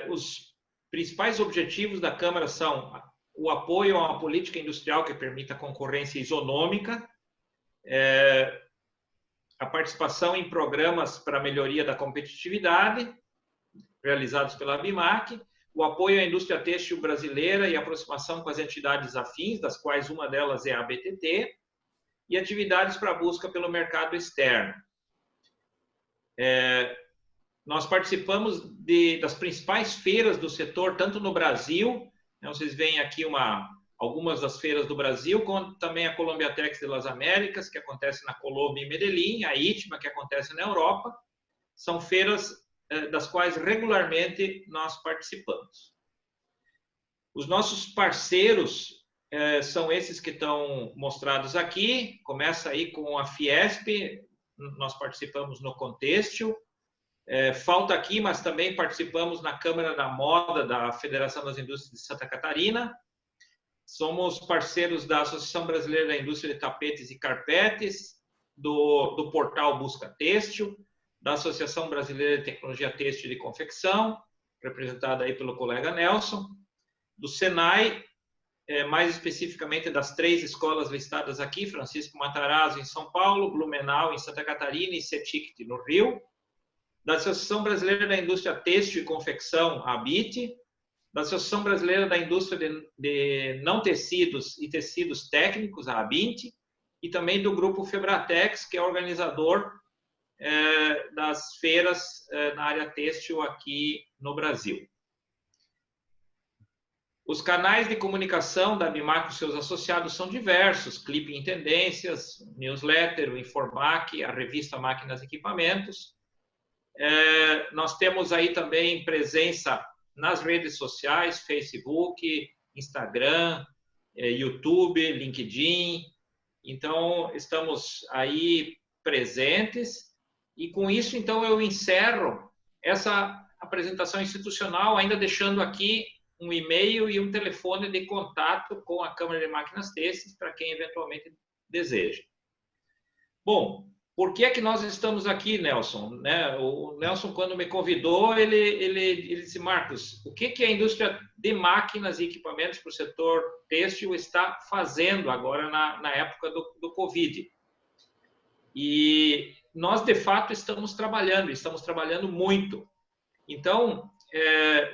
Os principais objetivos da Câmara são o apoio a uma política industrial que permita a concorrência isonômica, a participação em programas para a melhoria da competitividade, realizados pela ABIMAQ, o apoio à indústria têxtil brasileira e aproximação com as entidades afins, das quais uma delas é a ABTT, e atividades para a busca pelo mercado externo. Nós participamos das principais feiras do setor, tanto no Brasil, né, vocês veem aqui algumas das feiras do Brasil, como também a Colombiatex de las Américas, que acontece na Colômbia e Medellín, a ITMA, que acontece na Europa. São feiras das quais regularmente nós participamos. Os nossos parceiros são esses que estão mostrados aqui. Começa aí com a Fiesp, nós participamos no Contextil. Falta aqui, mas também participamos na Câmara da Moda da Federação das Indústrias de Santa Catarina. Somos parceiros da Associação Brasileira da Indústria de Tapetes e Carpetes, do portal Busca Têxtil, da Associação Brasileira de Tecnologia Têxtil e de Confecção, representada aí pelo colega Nelson, do Senai, mais especificamente das 3 escolas listadas aqui, Francisco Matarazzo em São Paulo, Blumenau em Santa Catarina e CETICT no Rio, da Associação Brasileira da Indústria Têxtil e Confecção, a ABIT, da Associação Brasileira da Indústria de Não Tecidos e Tecidos Técnicos, a ABINT, e também do Grupo Febratex, que é organizador das feiras na área têxtil aqui no Brasil. Os canais de comunicação da ABIMAQ e seus associados são diversos: Clipe em Tendências, Newsletter, o Informac, a revista Máquinas e Equipamentos. Nós temos aí também presença nas redes sociais, Facebook, Instagram, YouTube, LinkedIn. Então, estamos aí presentes. E com isso, então, eu encerro essa apresentação institucional, ainda deixando aqui um e-mail e um telefone de contato com a Câmara de Máquinas Têxteis, para quem eventualmente deseja. Bom, por que é que nós estamos aqui, Nelson? O Nelson, quando me convidou, ele disse: Marcos, o que a indústria de máquinas e equipamentos para o setor têxtil está fazendo agora na época do Covid? E nós, de fato, estamos trabalhando muito. Então,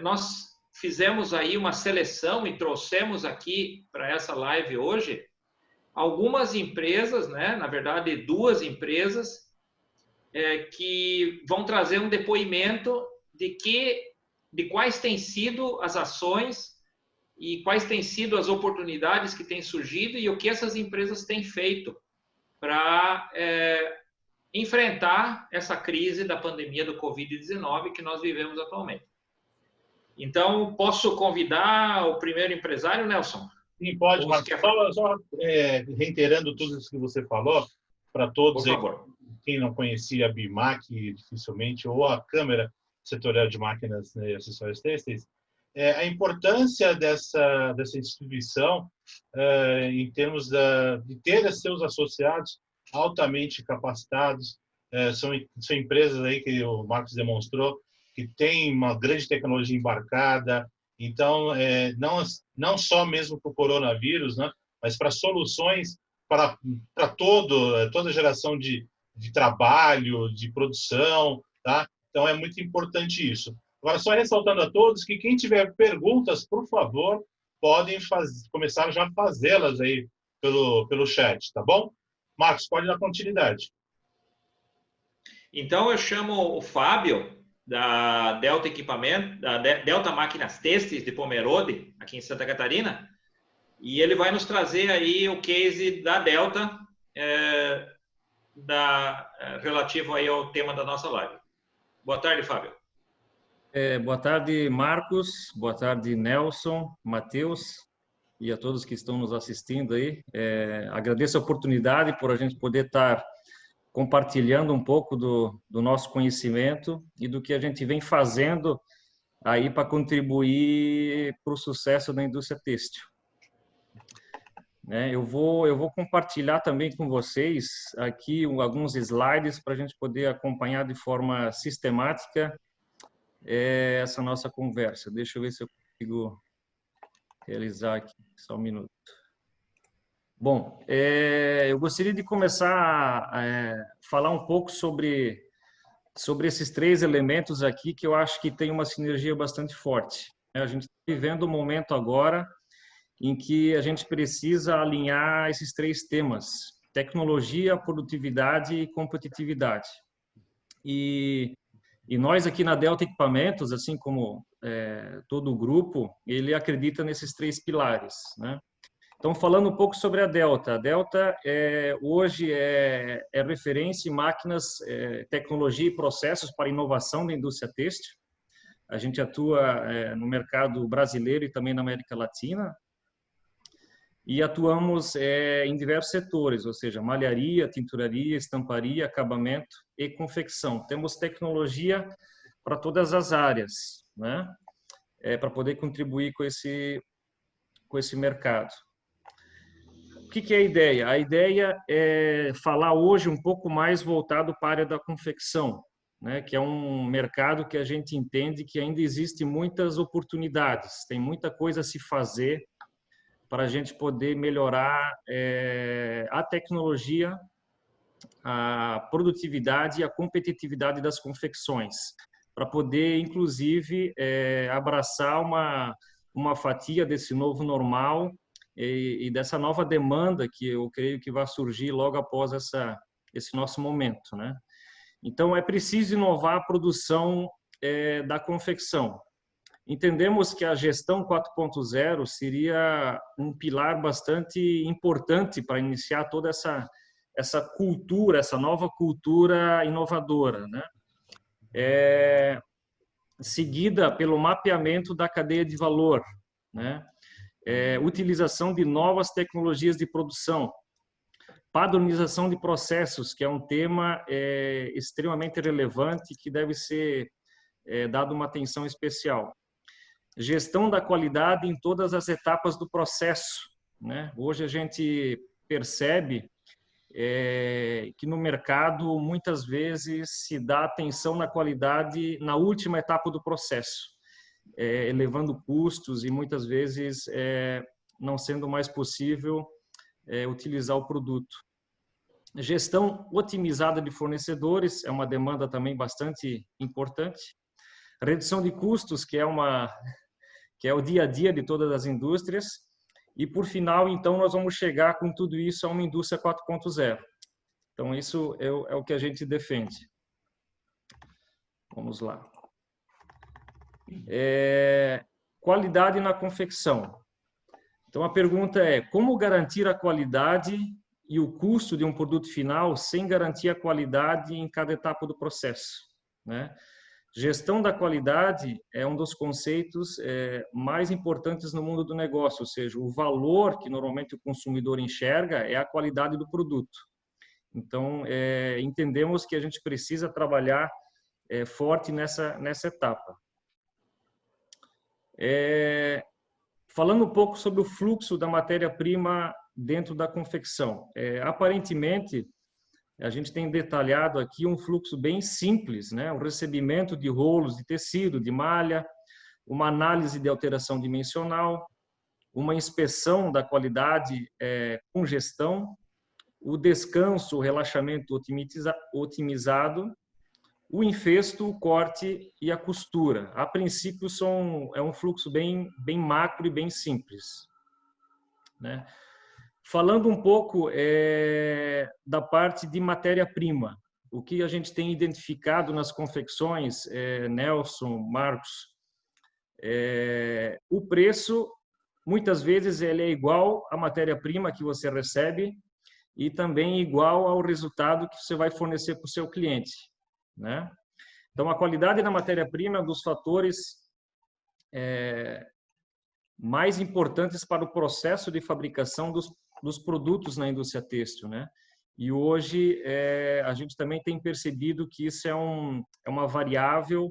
nós fizemos aí uma seleção e trouxemos aqui para essa live hoje algumas empresas, né? Na verdade, 2 empresas que vão trazer um depoimento de quais têm sido as ações e quais têm sido as oportunidades que têm surgido e o que essas empresas têm feito para enfrentar essa crise da pandemia do Covid-19 que nós vivemos atualmente. Então, posso convidar o primeiro empresário, Nelson? Sim, pode, Marcos. Só reiterando tudo isso que você falou, para todos aí, quem não conhecia a ABIMAQ dificilmente, ou a Câmara Setorial de Máquinas e Acessórios Têxteis, a importância dessa instituição em termos de ter seus associados altamente capacitados. São empresas aí que o Marcos demonstrou que tem uma grande tecnologia embarcada. Então, não só mesmo para o coronavírus, né, mas para soluções para toda geração de trabalho, de produção, tá? Então, é muito importante isso. Agora, só ressaltando a todos que quem tiver perguntas, por favor, podem começar já a fazê-las aí pelo chat, tá bom? Marcos, pode dar continuidade. Então, eu chamo o Fábio, da Delta Equipamento, da Delta Máquinas Têxteis de Pomerode, aqui em Santa Catarina, e ele vai nos trazer aí o case da Delta, relativo aí ao tema da nossa live. Boa tarde, Fábio. Boa tarde, Marcos. Boa tarde, Nelson, Matheus e a todos que estão nos assistindo aí. Agradeço a oportunidade por a gente poder estar compartilhando um pouco do nosso conhecimento e do que a gente vem fazendo aí para contribuir para o sucesso da indústria têxtil. Eu vou compartilhar também com vocês aqui alguns slides para a gente poder acompanhar de forma sistemática essa nossa conversa. Deixa eu ver se eu consigo realizar aqui, só um minuto. Bom, eu gostaria de começar a falar um pouco sobre esses 3 elementos aqui, que eu acho que tem uma sinergia bastante forte. A gente está vivendo um momento agora em que a gente precisa alinhar esses 3 temas: tecnologia, produtividade e competitividade. E nós aqui na Delta Equipamentos, assim como todo o grupo, ele acredita nesses 3 pilares, né? Então, falando um pouco sobre a Delta. A Delta hoje é referência em máquinas, tecnologia e processos para inovação da indústria têxtil. A gente atua no mercado brasileiro e também na América Latina. E atuamos em diversos setores, ou seja, malharia, tinturaria, estamparia, acabamento e confecção. Temos tecnologia para todas as áreas, né? Para poder contribuir com esse mercado. O que é a ideia? A ideia é falar hoje um pouco mais voltado para a área da confecção, né? Que é um mercado que a gente entende que ainda existe muitas oportunidades, tem muita coisa a se fazer para a gente poder melhorar a tecnologia, a produtividade e a competitividade das confecções, para poder, inclusive, abraçar uma fatia desse novo normal e dessa nova demanda que eu creio que vai surgir logo após esse nosso momento, né? Então, é preciso inovar a produção da confecção. Entendemos que a gestão 4.0 seria um pilar bastante importante para iniciar toda essa cultura, essa nova cultura inovadora, né? Seguida pelo mapeamento da cadeia de valor, né? Utilização de novas tecnologias de produção, padronização de processos, que é um tema extremamente relevante que deve ser dado uma atenção especial. Gestão da qualidade em todas as etapas do processo, né? Hoje a gente percebe que no mercado muitas vezes se dá atenção na qualidade na última etapa do processo, elevando custos e muitas vezes não sendo mais possível utilizar o produto. Gestão otimizada de fornecedores é uma demanda também bastante importante. Redução de custos, que é o dia a dia de todas as indústrias. E, por final, então, nós vamos chegar com tudo isso a uma indústria 4.0. Então, isso é o que a gente defende. Vamos lá. Qualidade na confecção. Então, a pergunta é: como garantir a qualidade e o custo de um produto final sem garantir a qualidade em cada etapa do processo, né? Gestão da qualidade é um dos conceitos mais importantes no mundo do negócio, ou seja, o valor que normalmente o consumidor enxerga é a qualidade do produto. Então, entendemos que a gente precisa trabalhar forte nessa etapa. Falando um pouco sobre o fluxo da matéria-prima dentro da confecção. Aparentemente, a gente tem detalhado aqui um fluxo bem simples, né? O recebimento de rolos de tecido, de malha, uma análise de alteração dimensional, uma inspeção da qualidade com gestão, o descanso, o relaxamento otimizado, o infesto, o corte e a costura. A princípio, é um fluxo bem macro e bem simples, né? Falando um pouco da parte de matéria-prima, o que a gente tem identificado nas confecções, Nelson, Marcos, o preço, muitas vezes, ele é igual à matéria-prima que você recebe e também igual ao resultado que você vai fornecer para o seu cliente, né? Então, a qualidade da matéria-prima é um dos fatores mais importantes para o processo de fabricação dos produtos na indústria têxtil, né? E hoje a gente também tem percebido que isso é uma variável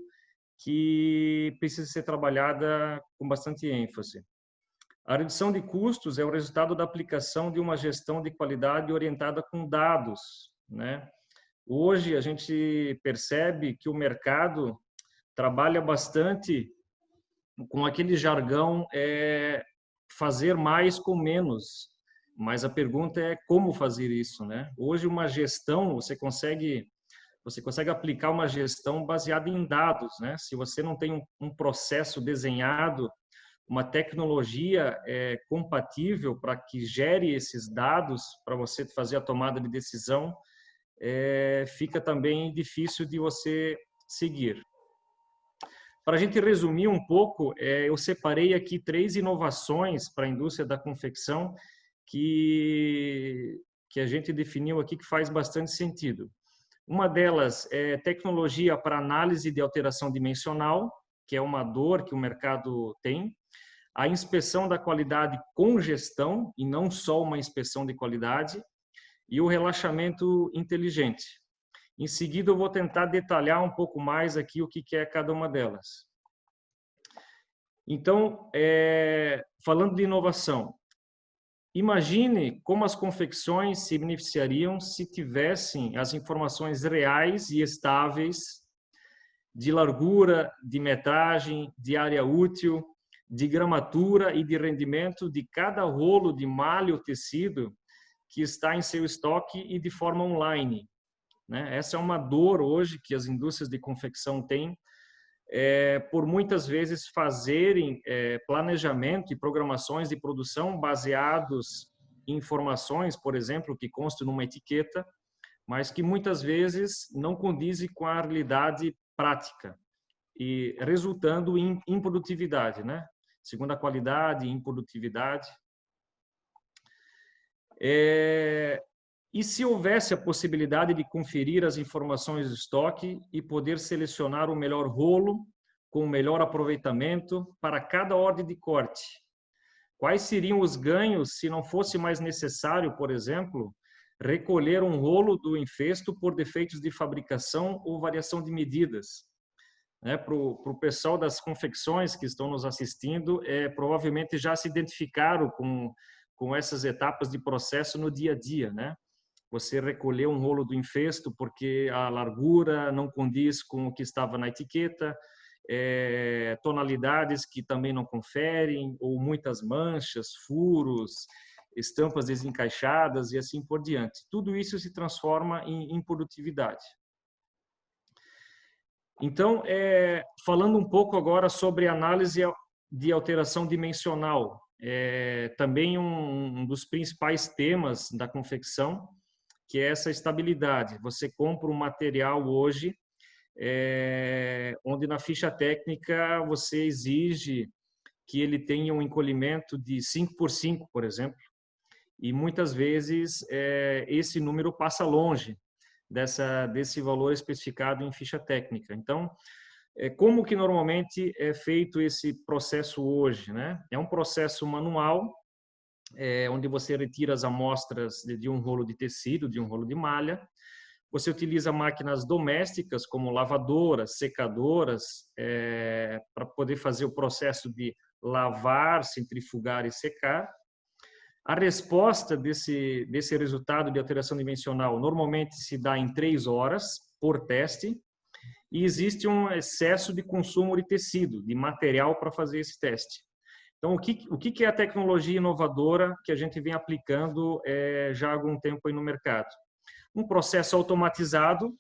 que precisa ser trabalhada com bastante ênfase. A redução de custos é o resultado da aplicação de uma gestão de qualidade orientada com dados, né? Hoje a gente percebe que o mercado trabalha bastante com aquele jargão fazer mais com menos. Mas a pergunta é como fazer isso, né? Hoje uma gestão, você consegue aplicar uma gestão baseada em dados, né? Se você não tem um processo desenhado, uma tecnologia compatível para que gere esses dados para você fazer a tomada de decisão, fica também difícil de você seguir. Para a gente resumir um pouco, eu separei aqui 3 inovações para a indústria da confecção que a gente definiu aqui que faz bastante sentido. Uma delas é tecnologia para análise de alteração dimensional, que é uma dor que o mercado tem. A inspeção da qualidade com gestão, e não só uma inspeção de qualidade. E o relaxamento inteligente. Em seguida, eu vou tentar detalhar um pouco mais aqui o que é cada uma delas. Então, falando de inovação, imagine como as confecções se beneficiariam se tivessem as informações reais e estáveis de largura, de metragem, de área útil, de gramatura e de rendimento de cada rolo de malha ou tecido que está em seu estoque e de forma online, né? Essa é uma dor hoje que as indústrias de confecção têm, por muitas vezes fazerem planejamento e programações de produção baseados em informações, por exemplo, que constam numa etiqueta, mas que muitas vezes não condizem com a realidade prática e resultando em improdutividade, né? Segunda qualidade, improdutividade. E se houvesse a possibilidade de conferir as informações do estoque e poder selecionar o melhor rolo com o melhor aproveitamento para cada ordem de corte? Quais seriam os ganhos se não fosse mais necessário, por exemplo, recolher um rolo do infesto por defeitos de fabricação ou variação de medidas? Para o pessoal das confecções que estão nos assistindo, provavelmente já se identificaram com essas etapas de processo no dia a dia, né? Você recolher um rolo do infesto porque a largura não condiz com o que estava na etiqueta, tonalidades que também não conferem, ou muitas manchas, furos, estampas desencaixadas e assim por diante. Tudo isso se transforma em improdutividade. Então, falando um pouco agora sobre análise de alteração dimensional, também um dos principais temas da confecção, que é essa estabilidade. Você compra um material hoje, onde na ficha técnica você exige que ele tenha um encolhimento de 5x5, por exemplo, e muitas vezes esse número passa longe desse valor especificado em ficha técnica. Então, como que normalmente é feito esse processo hoje, né? É um processo manual, onde você retira as amostras de um rolo de tecido, de um rolo de malha. Você utiliza máquinas domésticas, como lavadoras, secadoras, para poder fazer o processo de lavar, centrifugar e secar. A resposta desse resultado de alteração dimensional normalmente se dá em 3 horas por teste, e existe um excesso de consumo de tecido, de material para fazer esse teste. Então, o que é a tecnologia inovadora que a gente vem aplicando já há algum tempo aí no mercado? Um processo automatizado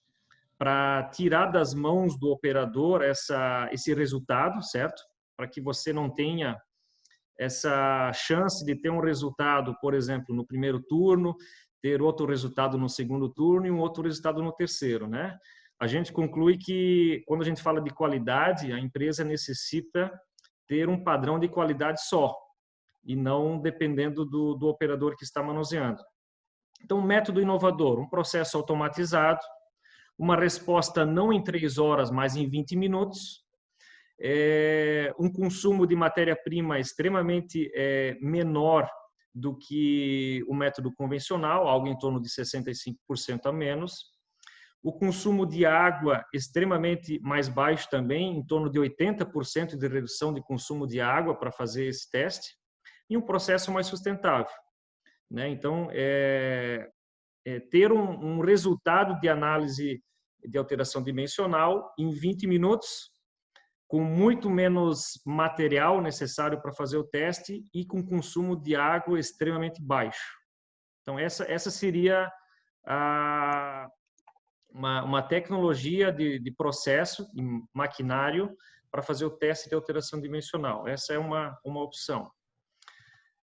para tirar das mãos do operador esse resultado, certo? Para que você não tenha essa chance de ter um resultado, por exemplo, no primeiro turno, ter outro resultado no segundo turno e um outro resultado no terceiro, né? A gente conclui que, quando a gente fala de qualidade, a empresa necessita ter um padrão de qualidade só, e não dependendo do operador que está manuseando. Então, um método inovador, um processo automatizado, uma resposta não em 3 horas, mas em 20 minutos, um consumo de matéria-prima extremamente menor do que o método convencional, algo em torno de 65% a menos. O consumo de água extremamente mais baixo também, em torno de 80% de redução de consumo de água para fazer esse teste, e um processo mais sustentável, né? Então, ter um resultado de análise de alteração dimensional em 20 minutos, com muito menos material necessário para fazer o teste e com consumo de água extremamente baixo. Então, essa seria uma tecnologia de processo, maquinário, para fazer o teste de alteração dimensional. Essa é uma opção.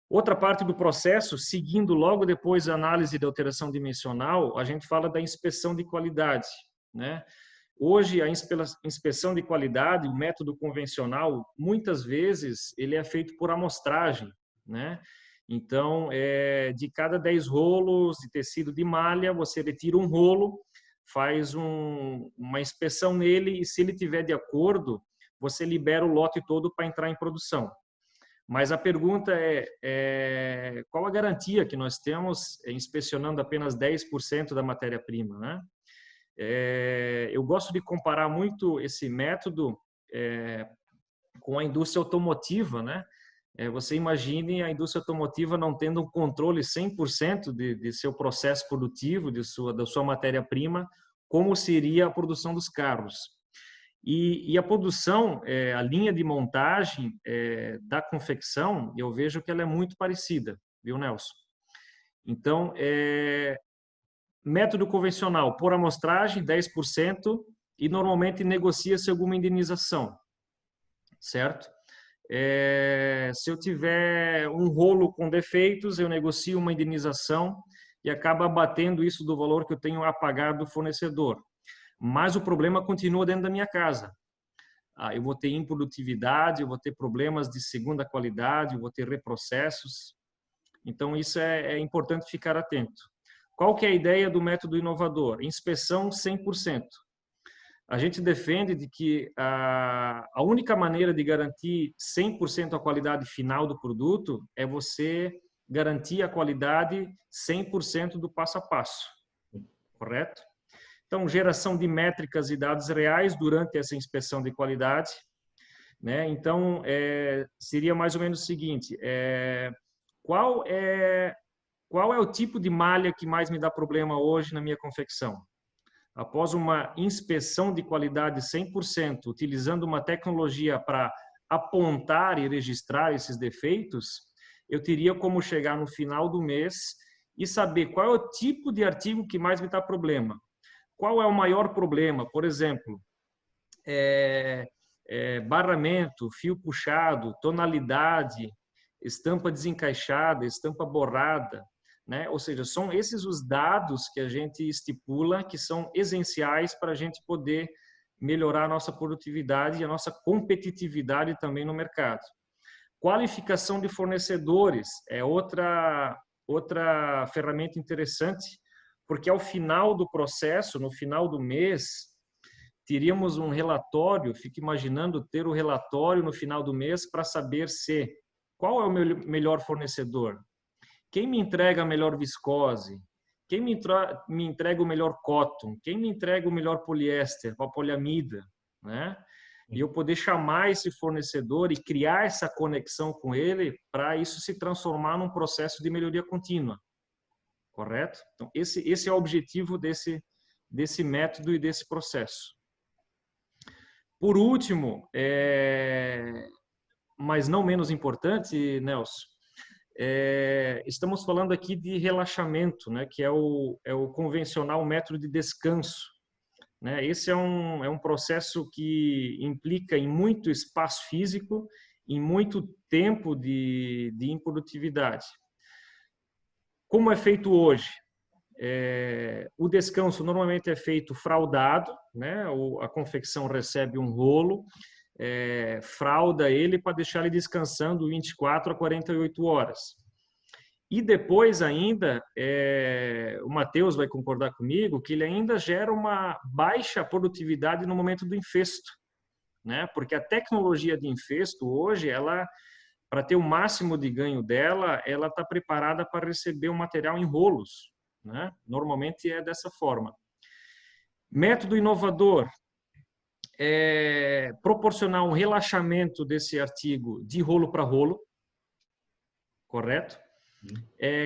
Outra parte do processo, seguindo logo depois a análise de alteração dimensional, a gente fala da inspeção de qualidade, né? Hoje, a inspeção de qualidade, o método convencional, muitas vezes, ele é feito por amostragem, né? Então, de cada 10 rolos de tecido de malha, você retira um rolo, faz uma inspeção nele e, se ele tiver de acordo, você libera o lote todo para entrar em produção. Mas a pergunta qual a garantia que nós temos inspecionando apenas 10% da matéria-prima, né? Eu gosto de comparar muito esse método com a indústria automotiva, né? Você imagine a indústria automotiva não tendo um controle 100% de seu processo produtivo, da sua matéria-prima, como seria a produção dos carros. E a produção, a linha de montagem da confecção, eu vejo que ela é muito parecida, viu, Nelson? Então, método convencional, por amostragem, 10%, e normalmente negocia-se alguma indenização, certo? Se eu tiver um rolo com defeitos, eu negocio uma indenização e acaba abatendo isso do valor que eu tenho a pagar do fornecedor. Mas o problema continua dentro da minha casa. Eu vou ter improdutividade, eu vou ter problemas de segunda qualidade, eu vou ter reprocessos. Então, isso é importante ficar atento. Qual que é a ideia do método inovador? Inspeção 100%. A gente defende de que a única maneira de garantir 100% a qualidade final do produto é você garantir a qualidade 100% do passo a passo. Correto? Então, geração de métricas e dados reais durante essa inspeção de qualidade, né? Então, seria mais ou menos o seguinte, qual é o tipo de malha que mais me dá problema hoje na minha confecção? Após uma inspeção de qualidade 100%, utilizando uma tecnologia para apontar e registrar esses defeitos, eu teria como chegar no final do mês e saber qual é o tipo de artigo que mais me dá problema. Qual é o maior problema? Por exemplo, barramento, fio puxado, tonalidade, estampa desencaixada, estampa borrada, né? Ou seja, são esses os dados que a gente estipula que são essenciais para a gente poder melhorar a nossa produtividade e a nossa competitividade também no mercado. Qualificação de fornecedores é outra ferramenta interessante, porque ao final do processo, no final do mês, teríamos um relatório, fico imaginando ter o relatório no final do mês para saber qual é o meu melhor fornecedor, quem me entrega a melhor viscose, quem me entrega o melhor cotton, quem me entrega o melhor poliéster, a poliamida, né? E eu poder chamar esse fornecedor e criar essa conexão com ele para isso se transformar num processo de melhoria contínua. Correto? Então, esse é o objetivo desse método e desse processo. Por último, mas não menos importante, Nelson, estamos falando aqui de relaxamento, né, que é o convencional método de descanso. Né? Esse é um processo que implica em muito espaço físico, em muito tempo de improdutividade. Como é feito hoje? O descanso normalmente é feito fraudado, né? A confecção recebe um rolo, fralda ele para deixar ele descansando 24 a 48 horas. E depois ainda, o Matheus vai concordar comigo, que ele ainda gera uma baixa produtividade no momento do infesto, né? Porque a tecnologia de infesto hoje, para ter o máximo de ganho dela, ela está preparada para receber o material em rolos, né? Normalmente é dessa forma. Método inovador é proporcionar um relaxamento desse artigo de rolo para rolo, correto?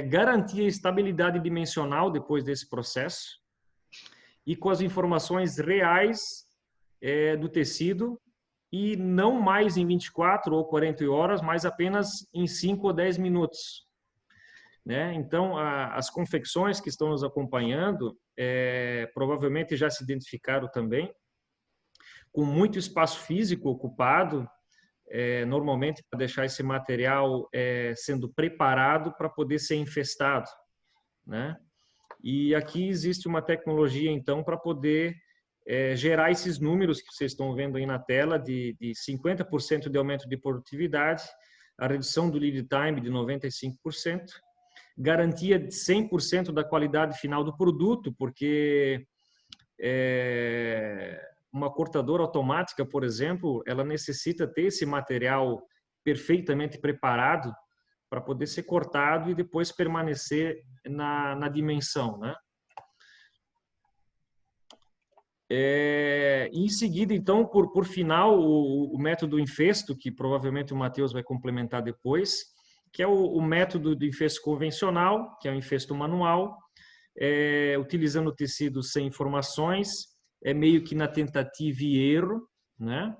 Garantir a estabilidade dimensional depois desse processo e com as informações reais do tecido e não mais em 24 ou 40 horas, mas apenas em 5 ou 10 minutos. Né? Então, as confecções que estão nos acompanhando, provavelmente já se identificaram também, com muito espaço físico ocupado, normalmente para deixar esse material sendo preparado para poder ser infestado, né? E aqui existe uma tecnologia, então, para poder gerar esses números que vocês estão vendo aí na tela, de 50% de aumento de produtividade, a redução do lead time de 95%, garantia de 100% da qualidade final do produto, porque uma cortadora automática, por exemplo, ela necessita ter esse material perfeitamente preparado para poder ser cortado e depois permanecer na dimensão, né? Em seguida, então, por final, o método infesto, que provavelmente o Matheus vai complementar depois, que é o método de infesto convencional, que é o infesto manual, utilizando tecidos sem informações, meio que na tentativa e erro, né?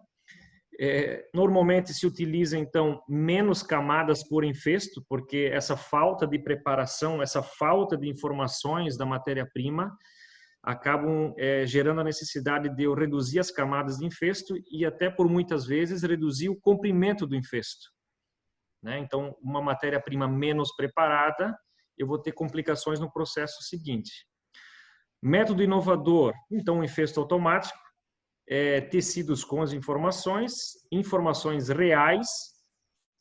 Normalmente se utiliza, então, menos camadas por infesto, porque essa falta de preparação, essa falta de informações da matéria-prima acabam gerando a necessidade de eu reduzir as camadas de infesto e até, por muitas vezes, reduzir o comprimento do infesto. Né? Então, uma matéria-prima menos preparada, eu vou ter complicações no processo seguinte. Método inovador, então, o infesto automático, tecidos com as informações reais,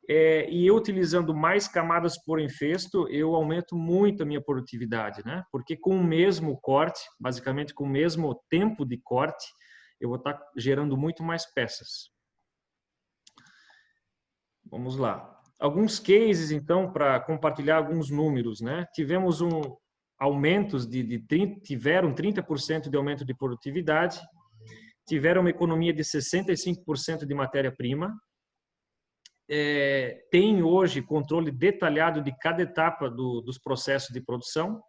e eu utilizando mais camadas por infesto, eu aumento muito a minha produtividade, né? Porque com o mesmo corte, basicamente com o mesmo tempo de corte, eu vou estar gerando muito mais peças. Vamos lá. Alguns cases, então, para compartilhar alguns números, né? Tivemos aumentos tiveram 30% de aumento de produtividade, tiveram uma economia de 65% de matéria-prima, tem hoje controle detalhado de cada etapa dos processos de produção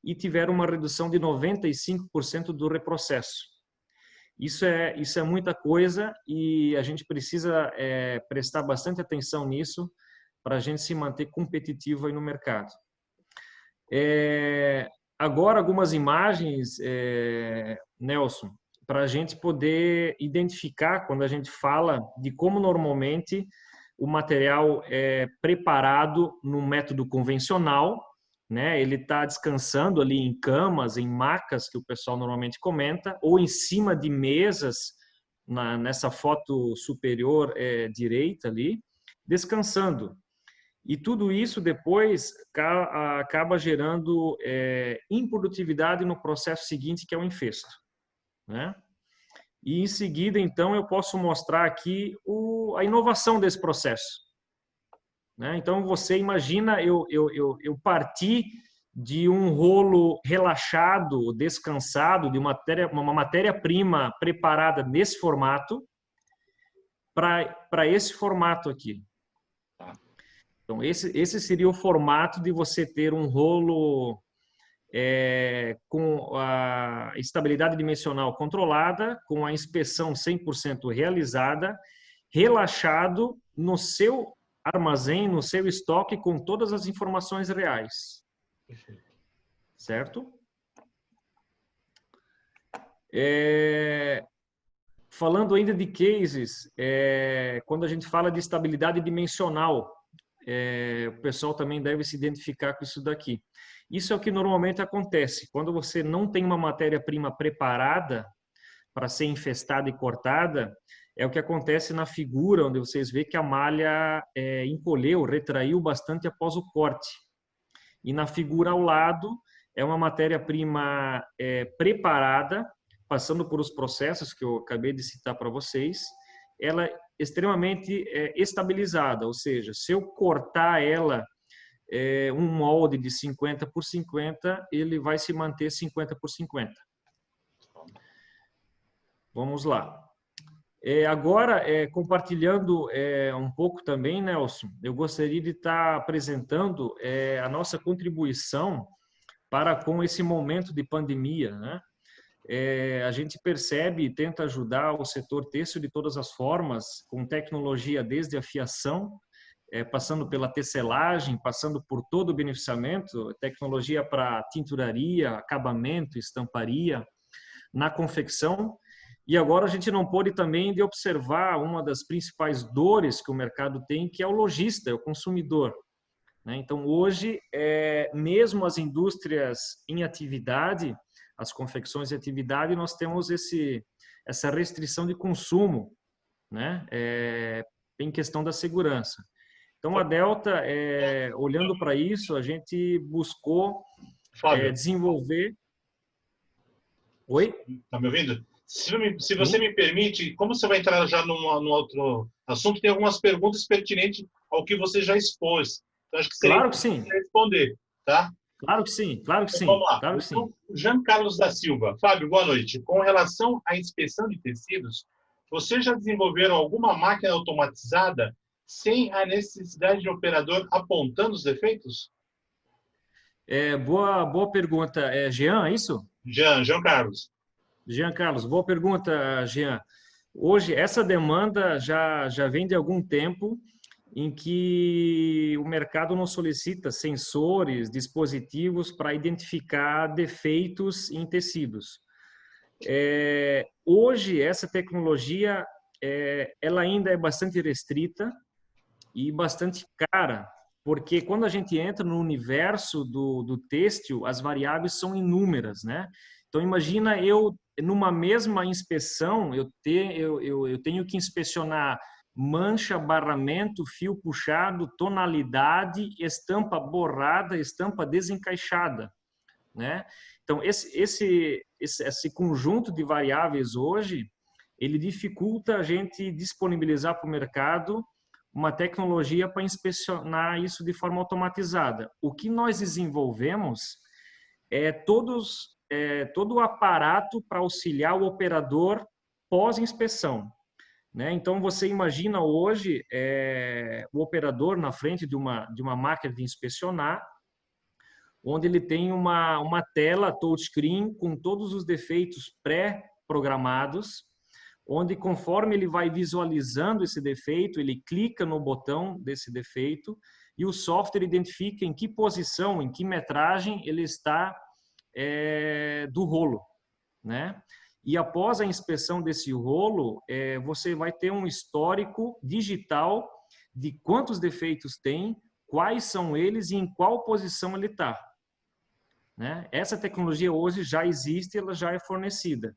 e tiveram uma redução de 95% do reprocesso. Isso é muita coisa e a gente precisa prestar bastante atenção nisso para a gente se manter competitivo aí no mercado. Agora, algumas imagens, Nelson, para a gente poder identificar quando a gente fala de como normalmente o material é preparado no método convencional, né? Ele está descansando ali em camas, em macas, que o pessoal normalmente comenta, ou em cima de mesas, nessa foto superior direita ali, descansando. E tudo isso depois acaba gerando improdutividade no processo seguinte, que é o infesto, né? E em seguida, então, eu posso mostrar aqui a inovação desse processo, né? Então, você imagina eu partir de um rolo relaxado, descansado, de uma matéria-prima preparada nesse formato, para esse formato aqui. Então, esse seria o formato de você ter um rolo com a estabilidade dimensional controlada, com a inspeção 100% realizada, relaxado no seu armazém, no seu estoque, com todas as informações reais. Certo? Falando ainda de cases, quando a gente fala de estabilidade dimensional, o pessoal também deve se identificar com isso daqui. Isso é o que normalmente acontece. Quando você não tem uma matéria-prima preparada para ser infestada e cortada, é o que acontece na figura, onde vocês veem que a malha encolheu, retraiu bastante após o corte. E na figura ao lado, é uma matéria-prima preparada, passando por os processos que eu acabei de citar para vocês, ela é extremamente estabilizada, ou seja, se eu cortar ela um molde de 50 por 50, ele vai se manter 50 por 50. Vamos lá. Agora, compartilhando um pouco também, Nelson, eu gostaria de estar apresentando a nossa contribuição para com esse momento de pandemia, né? a gente percebe e tenta ajudar o setor têxtil de todas as formas, com tecnologia desde a fiação, passando pela tecelagem, passando por todo o beneficiamento, tecnologia para tinturaria, acabamento, estamparia, na confecção. E agora a gente não pode também de observar uma das principais dores que o mercado tem, que é o lojista, é o consumidor. Então, hoje, mesmo as indústrias em atividade, as confecções em atividade, nós temos essa restrição de consumo, né? Em questão da segurança. Então, a Delta, olhando para isso, a gente buscou desenvolver... Oi? Está me ouvindo? Se você me permite, como você vai entrar já num outro assunto, tem algumas perguntas pertinentes ao que você já expôs. Então, acho que seria claro que sim. Responder, tá? Claro que sim, claro que então, sim. Vamos lá. Claro que sim. Então, Jean Carlos da Silva. Fábio, boa noite. Com relação à inspeção de tecidos, vocês já desenvolveram alguma máquina automatizada sem a necessidade de operador apontando os defeitos? Boa pergunta. Jean, é isso? Jean Carlos. Jean Carlos, boa pergunta, Jean. Hoje, essa demanda já vem de algum tempo em que o mercado não solicita sensores, dispositivos para identificar defeitos em tecidos. Hoje, essa tecnologia ela ainda é bastante restrita e bastante cara, porque quando a gente entra no universo do têxtil, as variáveis são inúmeras, né? Então, imagina numa mesma inspeção, eu tenho que inspecionar mancha, barramento, fio puxado, tonalidade, estampa borrada, estampa desencaixada, né? Então, esse conjunto de variáveis hoje, ele dificulta a gente disponibilizar para o mercado uma tecnologia para inspecionar isso de forma automatizada. O que nós desenvolvemos é todo o aparato para auxiliar o operador pós-inspeção, né? Então, você imagina hoje o operador na frente de uma máquina de inspecionar, onde ele tem uma tela touchscreen com todos os defeitos pré-programados, onde conforme ele vai visualizando esse defeito, ele clica no botão desse defeito e o software identifica em que posição, em que metragem ele está do rolo, né? E após a inspeção desse rolo, você vai ter um histórico digital de quantos defeitos tem, quais são eles e em qual posição ele está, né? Essa tecnologia hoje já existe, ela já é fornecida.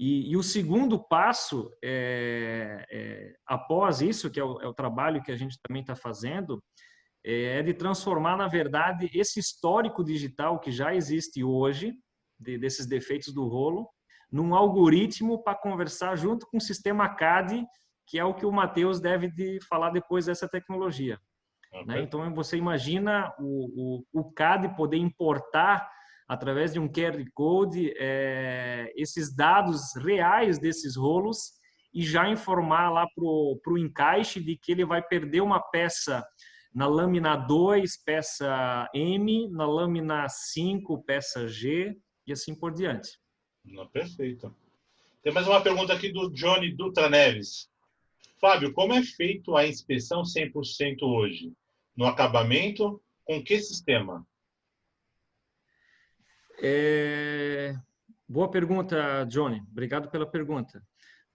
E o segundo passo, após isso, que é o trabalho que a gente também está fazendo, é de transformar, na verdade, esse histórico digital que já existe hoje, desses defeitos do rolo, num algoritmo para conversar junto com o sistema CAD, que é o que o Matheus deve falar depois dessa tecnologia. Okay. Né? Então, você imagina o CAD poder importar, através de um QR Code, esses dados reais desses rolos e já informar lá para o encaixe de que ele vai perder uma peça na lâmina 2, peça M, na lâmina 5, peça G, e assim por diante. Perfeito. Tem mais uma pergunta aqui do Johnny Dutra Neves. Fábio, como é feito a inspeção 100% hoje? No acabamento, com que sistema? Boa pergunta, Johnny. Obrigado pela pergunta.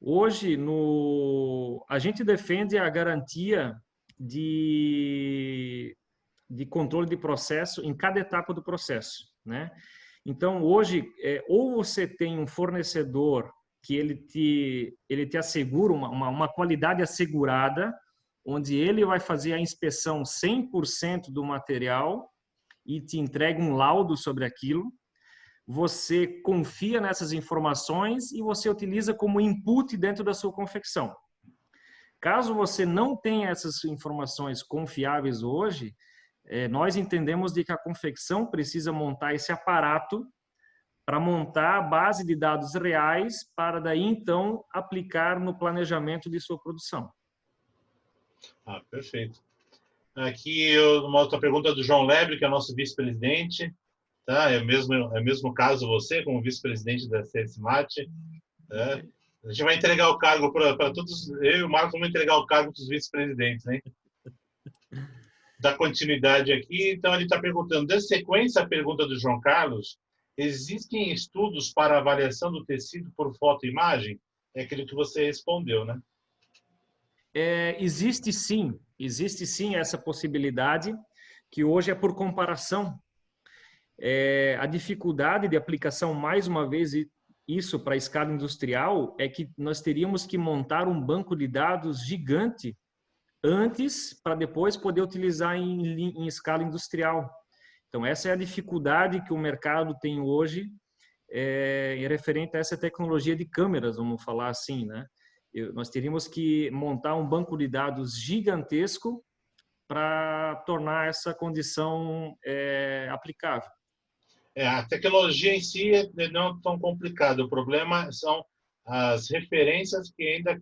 Hoje, a gente defende a garantia de controle de processo em cada etapa do processo, né? Então, hoje, ou você tem um fornecedor que ele te assegura uma qualidade assegurada, onde ele vai fazer a inspeção 100% do material e te entrega um laudo sobre aquilo. Você confia nessas informações e você utiliza como input dentro da sua confecção. Caso você não tenha essas informações confiáveis hoje, nós entendemos de que a confecção precisa montar esse aparato para montar a base de dados reais para daí, então, aplicar no planejamento de sua produção. Perfeito. Aqui uma outra pergunta do João Lebre, que é o nosso vice-presidente. Tá? É o mesmo caso você, como vice-presidente da CSMAT. Né? A gente vai entregar o cargo para todos. Eu e o Marcos vamos entregar o cargo para os vice-presidentes, né? Da continuidade aqui. Então, ele está perguntando, dando sequência à pergunta do João Carlos, existem estudos para avaliação do tecido por foto e imagem? É aquilo que você respondeu, né? Existe sim essa possibilidade, que hoje é por comparação. A dificuldade de aplicação, mais uma vez, isso para a escala industrial, é que nós teríamos que montar um banco de dados gigante antes, para depois poder utilizar em escala industrial. Então, essa é a dificuldade que o mercado tem hoje, referente a essa tecnologia de câmeras, vamos falar assim, né? Nós teríamos que montar um banco de dados gigantesco para tornar essa condição aplicável. A tecnologia em si não é tão complicada. O problema são as referências que ainda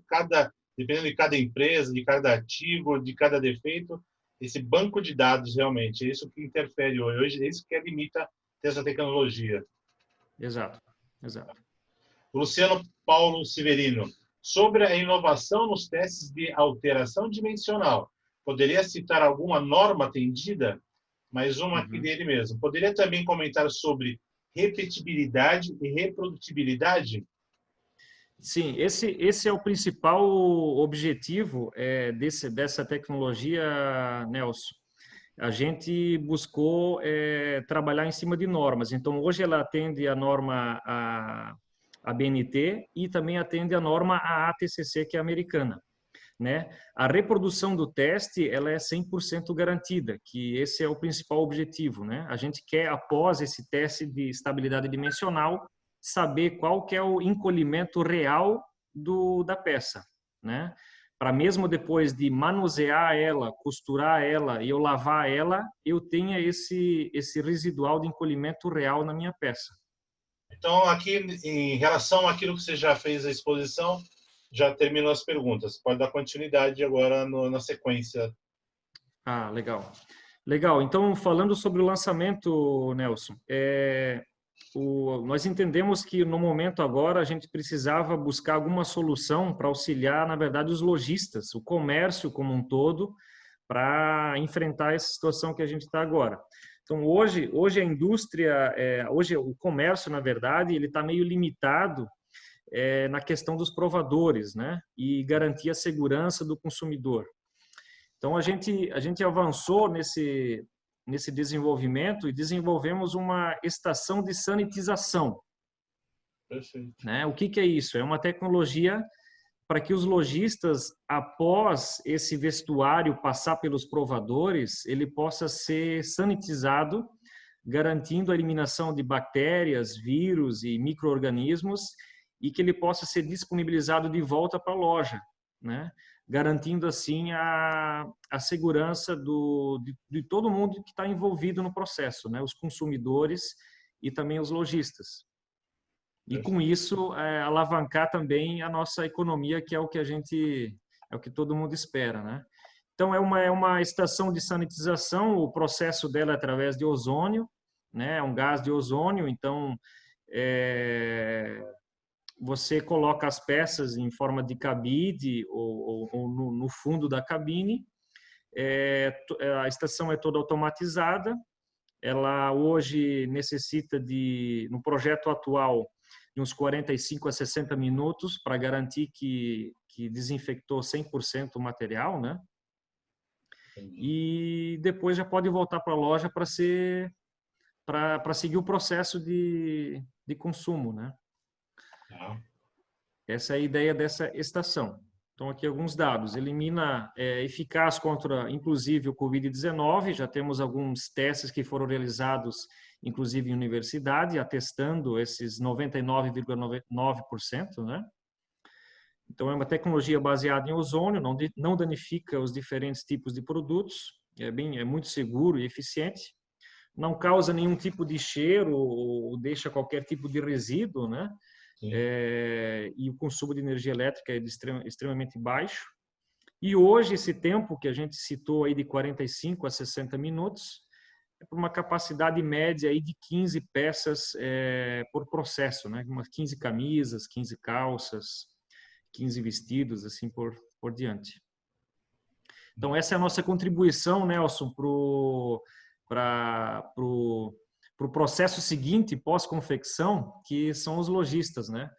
dependendo de cada empresa, de cada ativo, de cada defeito, esse banco de dados realmente é isso que interfere hoje, é isso que limita essa tecnologia. Exato. O Luciano Paulo Severino, sobre a inovação nos testes de alteração dimensional, poderia citar alguma norma atendida? Mais uma aqui dele mesmo. Poderia também comentar sobre repetibilidade e reprodutibilidade? Sim, esse é o principal objetivo dessa tecnologia, Nelson. A gente buscou trabalhar em cima de normas. Então, hoje ela atende a norma a BNT e também atende a norma AATCC, que é americana. Né? A reprodução do teste ela é 100% garantida, que esse é o principal objetivo. Né? A gente quer, após esse teste de estabilidade dimensional, saber qual que é o encolhimento real da peça. Né? Para mesmo depois de manusear ela, costurar ela e eu lavar ela, eu tenha esse residual de encolhimento real na minha peça. Então, aqui, em relação àquilo que você já fez a exposição, já terminou as perguntas. Pode dar continuidade agora na sequência. Ah, legal. Legal. Então, falando sobre o lançamento, Nelson, nós entendemos que no momento agora a gente precisava buscar alguma solução para auxiliar, na verdade, os lojistas, o comércio como um todo, para enfrentar essa situação que a gente está agora. Então, hoje a indústria, hoje o comércio, na verdade, ele está meio limitado na questão dos provadores, né? E garantir a segurança do consumidor. Então, a gente avançou nesse desenvolvimento e desenvolvemos uma estação de sanitização. Perfeito. Né? O que é isso? É uma tecnologia para que os lojistas, após esse vestuário passar pelos provadores, ele possa ser sanitizado, garantindo a eliminação de bactérias, vírus e micro-organismos, e que ele possa ser disponibilizado de volta para a loja, né? Garantindo assim a segurança de todo mundo que está envolvido no processo, né? Os consumidores e também os lojistas. E com isso alavancar também a nossa economia, que é o que todo mundo espera, né? Então é uma estação de sanitização, o processo dela é através de ozônio, né? É um gás de ozônio, então você coloca as peças em forma de cabide ou no fundo da cabine. A estação é toda automatizada. Ela hoje necessita no projeto atual, de uns 45 a 60 minutos para garantir que desinfectou 100% o material, né? E depois já pode voltar para a loja para seguir o processo de consumo, né? Essa é a ideia dessa estação. Então, aqui alguns dados. Elimina, eficaz contra, inclusive, o Covid-19. Já temos alguns testes que foram realizados, inclusive em universidade, atestando esses 99,9%, né? Então, é uma tecnologia baseada em ozônio, não danifica os diferentes tipos de produtos, é muito seguro e eficiente. Não causa nenhum tipo de cheiro ou deixa qualquer tipo de resíduo, né? E o consumo de energia elétrica é extremamente baixo. E hoje, esse tempo que a gente citou aí de 45 a 60 minutos, para uma capacidade média aí de 15 peças por processo, né? Umas 15 camisas, 15 calças, 15 vestidos, assim por diante. Então, essa é a nossa contribuição, Nelson, para o processo seguinte, pós-confecção, que são os lojistas, né?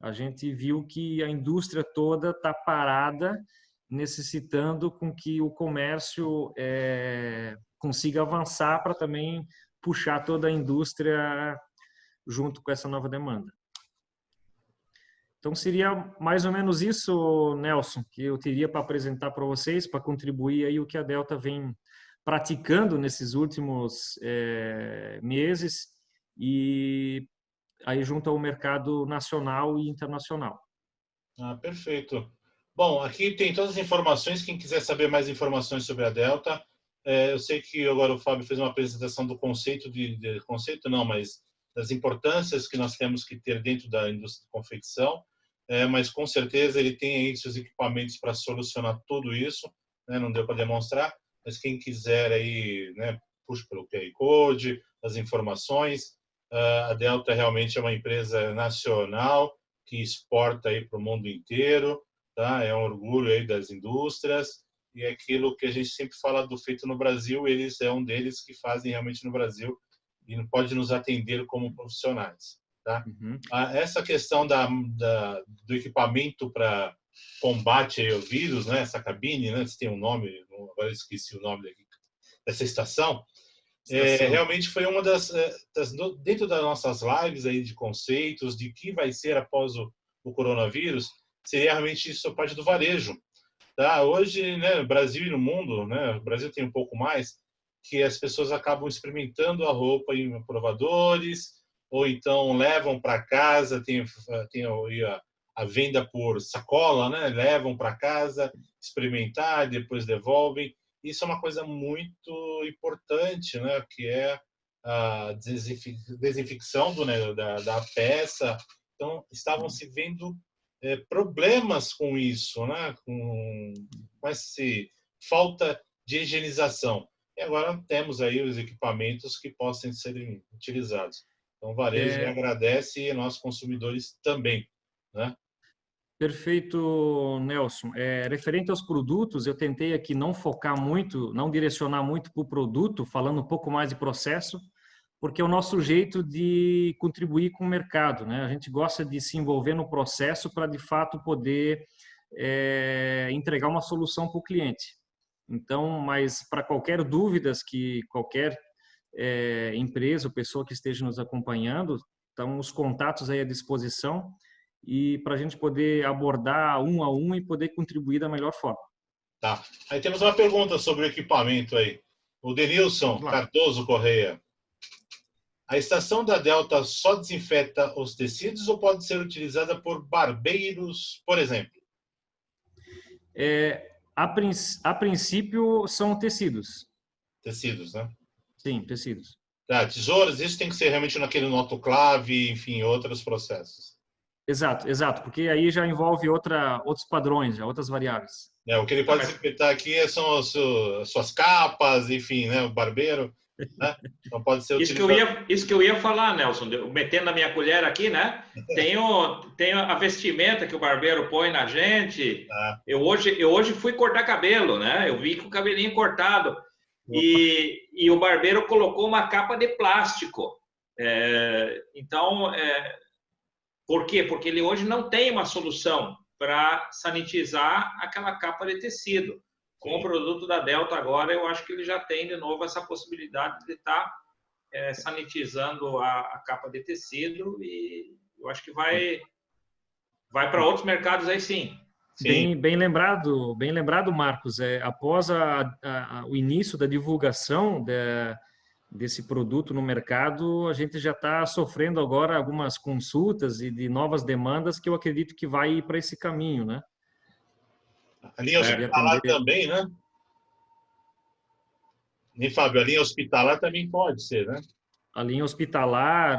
A gente viu que a indústria toda está parada, necessitando com que o comércio consiga avançar para também puxar toda a indústria junto com essa nova demanda. Então, seria mais ou menos isso, Nelson, que eu teria para apresentar para vocês, para contribuir aí o que a Delta vem praticando nesses últimos meses e aí junto ao mercado nacional e internacional. Perfeito. Bom, aqui tem todas as informações. Quem quiser saber mais informações sobre a Delta, eu sei que agora o Fábio fez uma apresentação do conceito conceito não, mas das importâncias que nós temos que ter dentro da indústria de confecção. Mas com certeza ele tem aí seus equipamentos para solucionar tudo isso, né? Não deu para demonstrar, mas quem quiser aí, né, puxa pelo QR Code, as informações. A Delta realmente é uma empresa nacional que exporta aí para o mundo inteiro, tá? É um orgulho aí das indústrias e é aquilo que a gente sempre fala do feito no Brasil, eles é um deles que fazem realmente no Brasil e não pode nos atender como profissionais. Tá? Uhum. Essa questão do equipamento para combate ao vírus, né? Essa cabine, né? Tem um nome, agora eu esqueci o nome dessa estação. Realmente foi uma dentro das nossas lives aí de conceitos, de que vai ser após o coronavírus, seria realmente isso a parte do varejo. Tá? Hoje, né, no Brasil e no mundo, né, o Brasil tem um pouco mais, que as pessoas acabam experimentando a roupa em provadores, ou então levam para casa, tem a venda por sacola, né? Levam para casa, experimentar, depois devolvem. Isso é uma coisa muito importante, né? Que é a desinfecção da peça. Então, estavam se vendo problemas com isso, né? Com essa falta de higienização. E agora temos aí os equipamentos que possam ser utilizados. Então, o varejo agradece e nós, consumidores, também, né? Perfeito, Nelson. Referente aos produtos, eu tentei aqui não focar muito, não direcionar muito para o produto, falando um pouco mais de processo, porque é o nosso jeito de contribuir com o mercado, né? A gente gosta de se envolver no processo para, de fato, poder entregar uma solução para o cliente. Então, mas para qualquer dúvidas que qualquer empresa ou pessoa que esteja nos acompanhando, estão os contatos aí à disposição e para a gente poder abordar um a um e poder contribuir da melhor forma. Tá. Aí temos uma pergunta sobre o equipamento aí. O Denilson Cardoso Correia. A estação da Delta só desinfeta os tecidos ou pode ser utilizada por barbeiros, por exemplo? A princípio são tecidos. Tecidos, né? Sim, tecidos. Tesouras, isso tem que ser realmente naquele autoclave, enfim, outros processos. Exato, porque aí já envolve outros padrões, já, outras variáveis. O que ele pode desinfetar aqui são as suas capas, enfim, né? O barbeiro, né? Não pode ser utilizado. Isso que eu ia falar, Nelson, metendo a minha colher aqui, né? Tem a vestimenta que o barbeiro põe na gente. Eu hoje fui cortar cabelo, né? Eu vi com o cabelinho cortado. E o barbeiro colocou uma capa de plástico. Então, por quê? Porque ele hoje não tem uma solução para sanitizar aquela capa de tecido. Com o produto da Delta agora, eu acho que ele já tem de novo essa possibilidade de estar sanitizando a capa de tecido e eu acho que vai para outros mercados aí sim. Bem lembrado, Marcos. Após o início da divulgação desse produto no mercado, a gente já está sofrendo agora algumas consultas e de novas demandas que eu acredito que vai ir para esse caminho, né? A linha hospitalar também, né? E, Fábio, a linha hospitalar também pode ser, né? A linha hospitalar,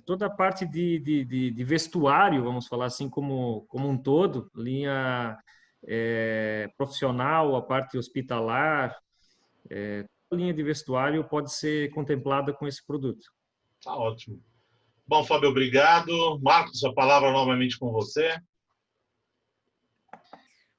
toda a parte de vestuário, vamos falar assim, como um todo, linha profissional, a parte hospitalar, linha de vestuário pode ser contemplada com esse produto. Tá ótimo. Bom, Fábio, obrigado. Marcos, a palavra novamente com você.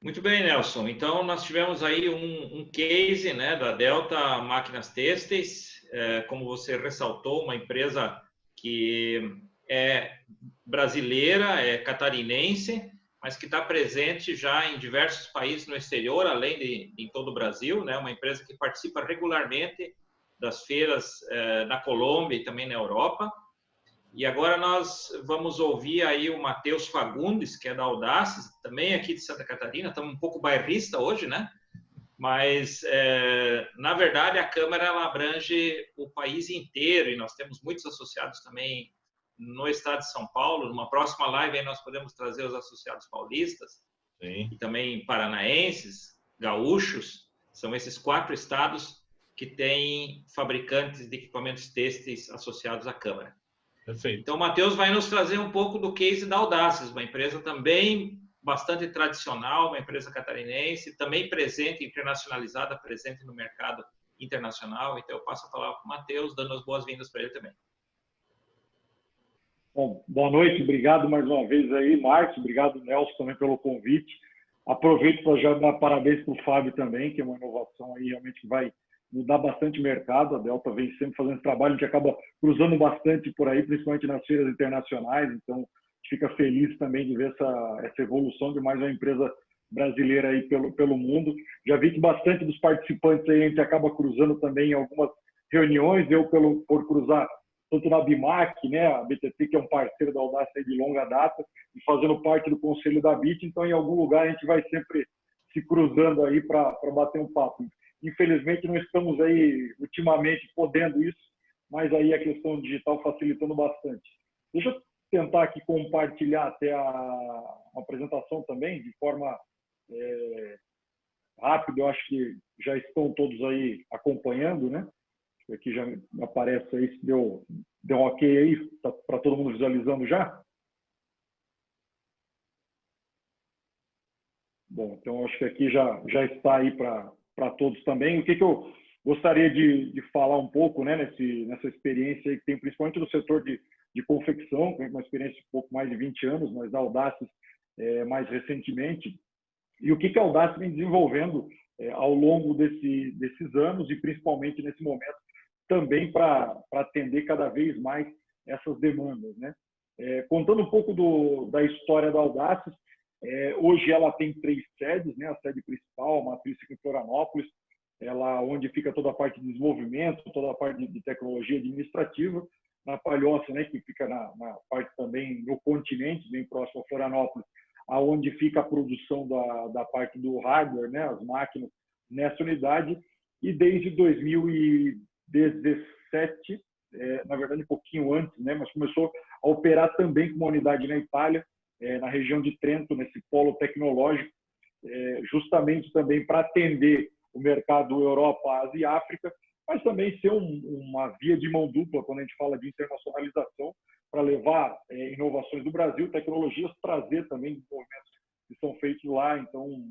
Muito bem, Nelson. Então, nós tivemos aí um case, né, da Delta Máquinas Têxteis, como você ressaltou, uma empresa que é brasileira, é catarinense, mas que está presente já em diversos países no exterior, além de em todo o Brasil, né? Uma empresa que participa regularmente das feiras na Colômbia e também na Europa. E agora nós vamos ouvir aí o Matheus Fagundes, que é da Audaces, também aqui de Santa Catarina. Estamos um pouco bairrista hoje, né? Mas, na verdade, a Câmara ela abrange o país inteiro e nós temos muitos associados também no estado de São Paulo. Numa próxima live aí nós podemos trazer os associados paulistas. Sim. E também paranaenses, gaúchos. São esses 4 estados que têm fabricantes de equipamentos têxteis associados à Câmara. Perfeito. Então, o Matheus vai nos trazer um pouco do case da Audaces, uma empresa também bastante tradicional, uma empresa catarinense, também presente, internacionalizada, presente no mercado internacional. Então, eu passo a palavra para o Matheus, dando as boas-vindas para ele também. Bom, boa noite, obrigado mais uma vez aí, Marcos, obrigado, Nelson, também pelo convite. Aproveito para já dar parabéns para o Fábio também, que é uma inovação aí realmente que vai mudar bastante o mercado. A Delta vem sempre fazendo esse trabalho, a gente acaba cruzando bastante por aí, principalmente nas feiras internacionais, então a gente fica feliz também de ver essa evolução de mais uma empresa brasileira aí pelo mundo. Já vi que bastante dos participantes aí a gente acaba cruzando também em algumas reuniões, eu por cruzar tanto na BIMAC, né, a BTT, que é um parceiro da Audaces de longa data, e fazendo parte do conselho da BIT, então em algum lugar a gente vai sempre se cruzando aí para bater um papo. Infelizmente não estamos aí ultimamente podendo isso, mas aí a questão digital facilitando bastante. Deixa eu tentar aqui compartilhar até a apresentação também, de forma rápida. Eu acho que já estão todos aí acompanhando, né? Aqui já aparece aí se deu um ok aí, tá para todo mundo visualizando já? Bom, então acho que aqui já está aí para todos também. O que eu gostaria de falar um pouco, né, nessa experiência aí que tem principalmente no setor de confecção, que é uma experiência de um pouco mais de 20 anos, mas da Audaces mais recentemente, e o que a Audaces vem desenvolvendo ao longo desses anos e principalmente nesse momento também para atender cada vez mais essas demandas, né? Contando um pouco da história da Audaces, hoje ela tem 3 sedes, né? A sede principal, a matriz fica em Florianópolis, onde fica toda a parte de desenvolvimento, toda a parte de tecnologia administrativa, na Palhoça, né? Que fica na parte também no continente, bem próximo a Florianópolis, aonde fica a produção da parte do hardware, né? As máquinas nessa unidade, e desde 2017, na verdade um pouquinho antes, né, mas começou a operar também com uma unidade na Itália, na região de Trento, nesse polo tecnológico, justamente também para atender o mercado Europa, Ásia e África, mas também ser uma via de mão dupla quando a gente fala de internacionalização, para levar inovações do Brasil, tecnologias, trazer também desenvolvimentos que são feitos lá. Então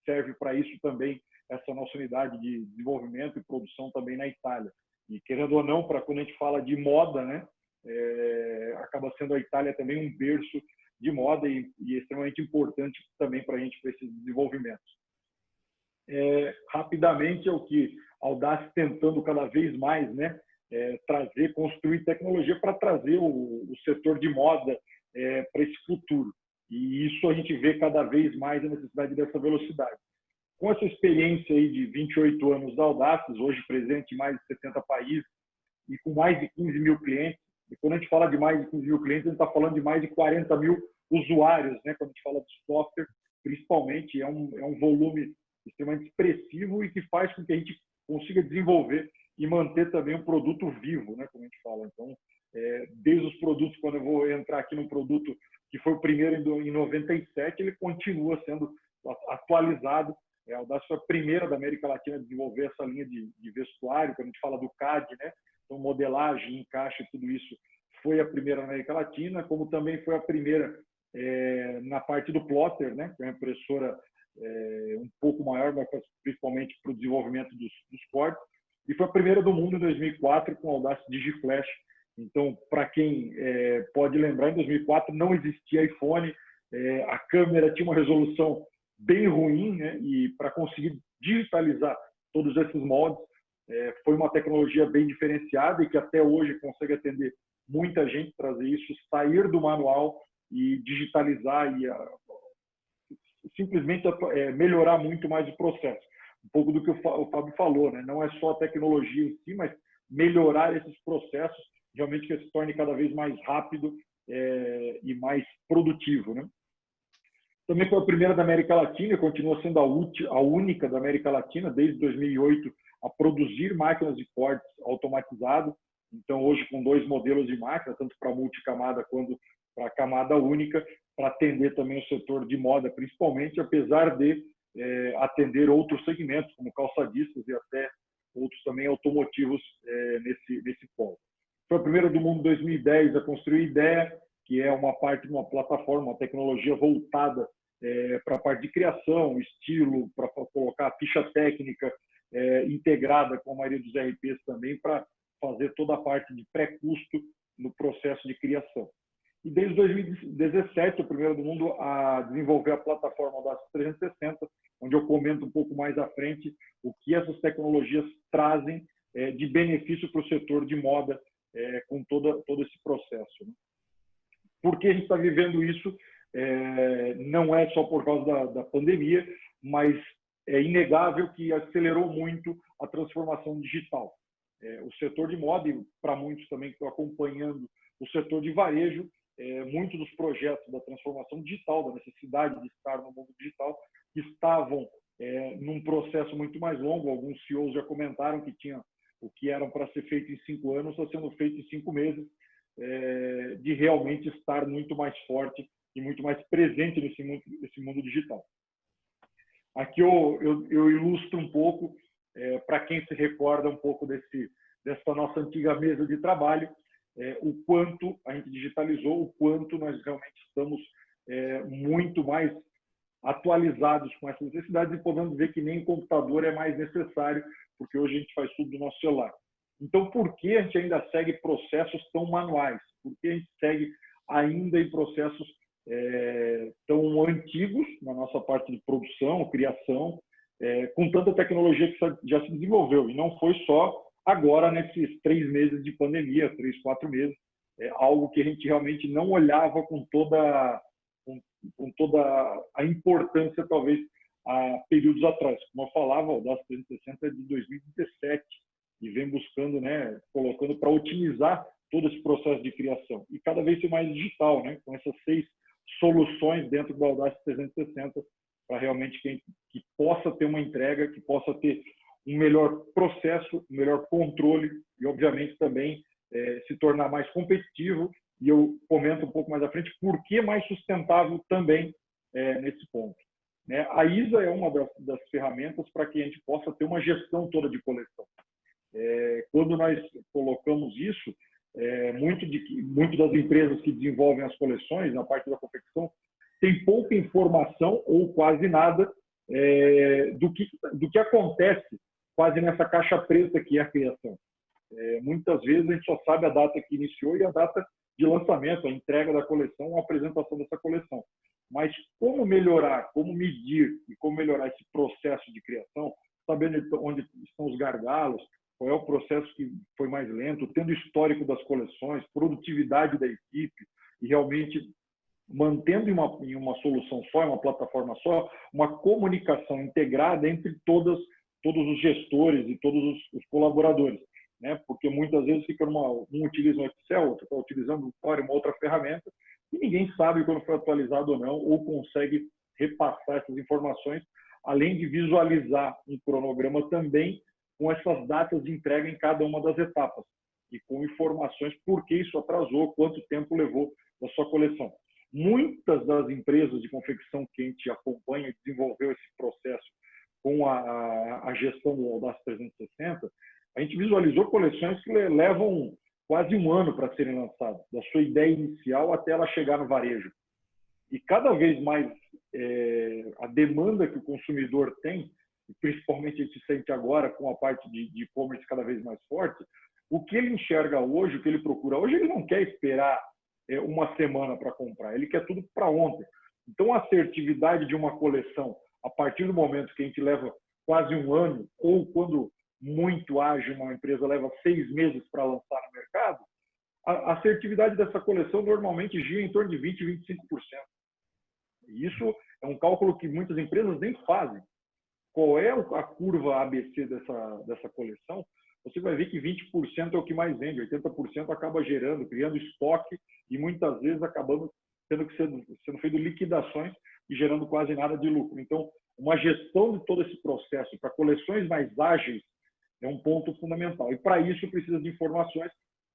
serve para isso também essa nossa unidade de desenvolvimento e produção também na Itália. E querendo ou não, para quando a gente fala de moda, né, acaba sendo a Itália também um berço de moda e extremamente importante também para a gente, para esses desenvolvimentos. Rapidamente é o que a Audaces tentando cada vez mais, né, construir tecnologia para trazer o setor de moda para esse futuro. E isso a gente vê cada vez mais a necessidade dessa velocidade. Com essa experiência aí de 28 anos da Audaces, hoje presente em mais de 70 países e com mais de 15 mil clientes, e quando a gente fala de mais de 15 mil clientes, a gente está falando de mais de 40 mil usuários, né? Quando a gente fala de software, principalmente, é um volume extremamente expressivo e que faz com que a gente consiga desenvolver e manter também um produto vivo, né? Como a gente fala. Então, desde os produtos, quando eu vou entrar aqui num produto que foi o primeiro em 97, ele continua sendo atualizado. A Audaces foi a primeira da América Latina a desenvolver essa linha de vestuário, quando a gente fala do CAD, né? Então, modelagem, encaixe, tudo isso foi a primeira na América Latina, como também foi a primeira na parte do plotter, né? Que é uma impressora um pouco maior, mas principalmente para o desenvolvimento dos cortes. e foi a primeira do mundo em 2004 com o Audacity DigiFlash. Então, para quem pode lembrar, em 2004 não existia iPhone, a câmera tinha uma resolução bem ruim, né? E para conseguir digitalizar todos esses moldes, foi uma tecnologia bem diferenciada e que até hoje consegue atender muita gente, trazer isso, sair do manual e digitalizar e simplesmente melhorar muito mais o processo. Um pouco do que o Fábio falou, né? Não é só a tecnologia em si, mas melhorar esses processos, realmente que se torne cada vez mais rápido e mais produtivo, né? Também foi a primeira da América Latina, continua sendo a única da América Latina, desde 2008, a produzir máquinas de cortes automatizadas. Então, hoje, com 2 modelos de máquina, tanto para multicamada quanto para camada única, para atender também o setor de moda, principalmente, apesar de atender outros segmentos, como calçadistas e até outros também automotivos nesse ponto. Foi a primeira do mundo em 2010 a construir IDEA, que é uma parte de uma plataforma, uma tecnologia voltada para a parte de criação, estilo, para colocar a ficha técnica integrada com a maioria dos ERPs também, para fazer toda a parte de pré-custo no processo de criação. E desde 2017, o primeiro do mundo a desenvolver a plataforma Audacity 360, onde eu comento um pouco mais à frente o que essas tecnologias trazem de benefício para o setor de moda com todo esse processo, né? Por que a gente está vivendo isso? Não é só por causa da pandemia, mas é inegável que acelerou muito a transformação digital. O setor de moda, e para muitos também que estão acompanhando o setor de varejo, muitos dos projetos da transformação digital, da necessidade de estar no mundo digital, estavam num processo muito mais longo. Alguns CEOs já comentaram que o que eram para ser feito em 5 anos está sendo feito em 5 meses, de realmente estar muito mais forte e muito mais presente nesse mundo digital. Aqui eu ilustro um pouco, para quem se recorda um pouco dessa nossa antiga mesa de trabalho, o quanto a gente digitalizou, o quanto nós realmente estamos muito mais atualizados com essas necessidades e podemos ver que nem computador é mais necessário, porque hoje a gente faz tudo do nosso celular. Então, por que a gente ainda segue processos tão manuais? Por que a gente segue ainda em processos tão antigos na nossa parte de produção, criação, com tanta tecnologia que já se desenvolveu? E não foi só agora, nesses 3 meses de pandemia, 3, 4 meses, algo que a gente realmente não olhava com toda a importância, talvez, há períodos atrás. Como eu falava, o Audacity 360 é de 2017 e vem buscando, né, colocando para otimizar todo esse processo de criação. E cada vez ser mais digital, né, com essas 6 soluções dentro do Audacity 360, para realmente que possa ter uma entrega, que possa ter um melhor processo, um melhor controle e, obviamente, também se tornar mais competitivo. E eu comento um pouco mais à frente por que mais sustentável também nesse ponto, né? A ISA é uma das ferramentas para que a gente possa ter uma gestão toda de coleção. Quando nós colocamos isso, muito das empresas que desenvolvem as coleções na parte da confecção tem pouca informação ou quase nada do que acontece quase nessa caixa preta que é a criação. Muitas vezes a gente só sabe a data que iniciou e a data de lançamento, a entrega da coleção, a apresentação dessa coleção. Mas como melhorar, como medir e como melhorar esse processo de criação, sabendo onde estão os gargalos, qual é o processo que foi mais lento, tendo histórico das coleções, produtividade da equipe e realmente mantendo em uma solução só, em uma plataforma só, uma comunicação integrada entre todos os gestores e todos os colaboradores, né? Porque muitas vezes um utiliza um Excel, outro está utilizando uma outra ferramenta e ninguém sabe quando foi atualizado ou não, ou consegue repassar essas informações, além de visualizar um cronograma também com essas datas de entrega em cada uma das etapas e com informações por que isso atrasou, quanto tempo levou da sua coleção. Muitas das empresas de confecção que a gente acompanha e desenvolveu esse processo com a gestão do Audacity 360, a gente visualizou coleções que levam quase 1 ano para serem lançadas, da sua ideia inicial até ela chegar no varejo. E cada vez mais a demanda que o consumidor tem e principalmente a gente sente agora com a parte de e-commerce cada vez mais forte, o que ele enxerga hoje, o que ele procura hoje, ele não quer esperar uma semana para comprar, ele quer tudo para ontem. Então, a assertividade de uma coleção, a partir do momento que a gente leva quase um ano, ou quando muito ágil uma empresa leva 6 meses para lançar no mercado, a assertividade dessa coleção normalmente gira em torno de 20% e 25%. Isso é um cálculo que muitas empresas nem fazem. Qual é a curva ABC dessa coleção? Você vai ver que 20% é o que mais vende, 80% acaba gerando, criando estoque e muitas vezes acabando sendo feito liquidações e gerando quase nada de lucro. Então, uma gestão de todo esse processo para coleções mais ágeis é um ponto fundamental. E para isso precisa de informações,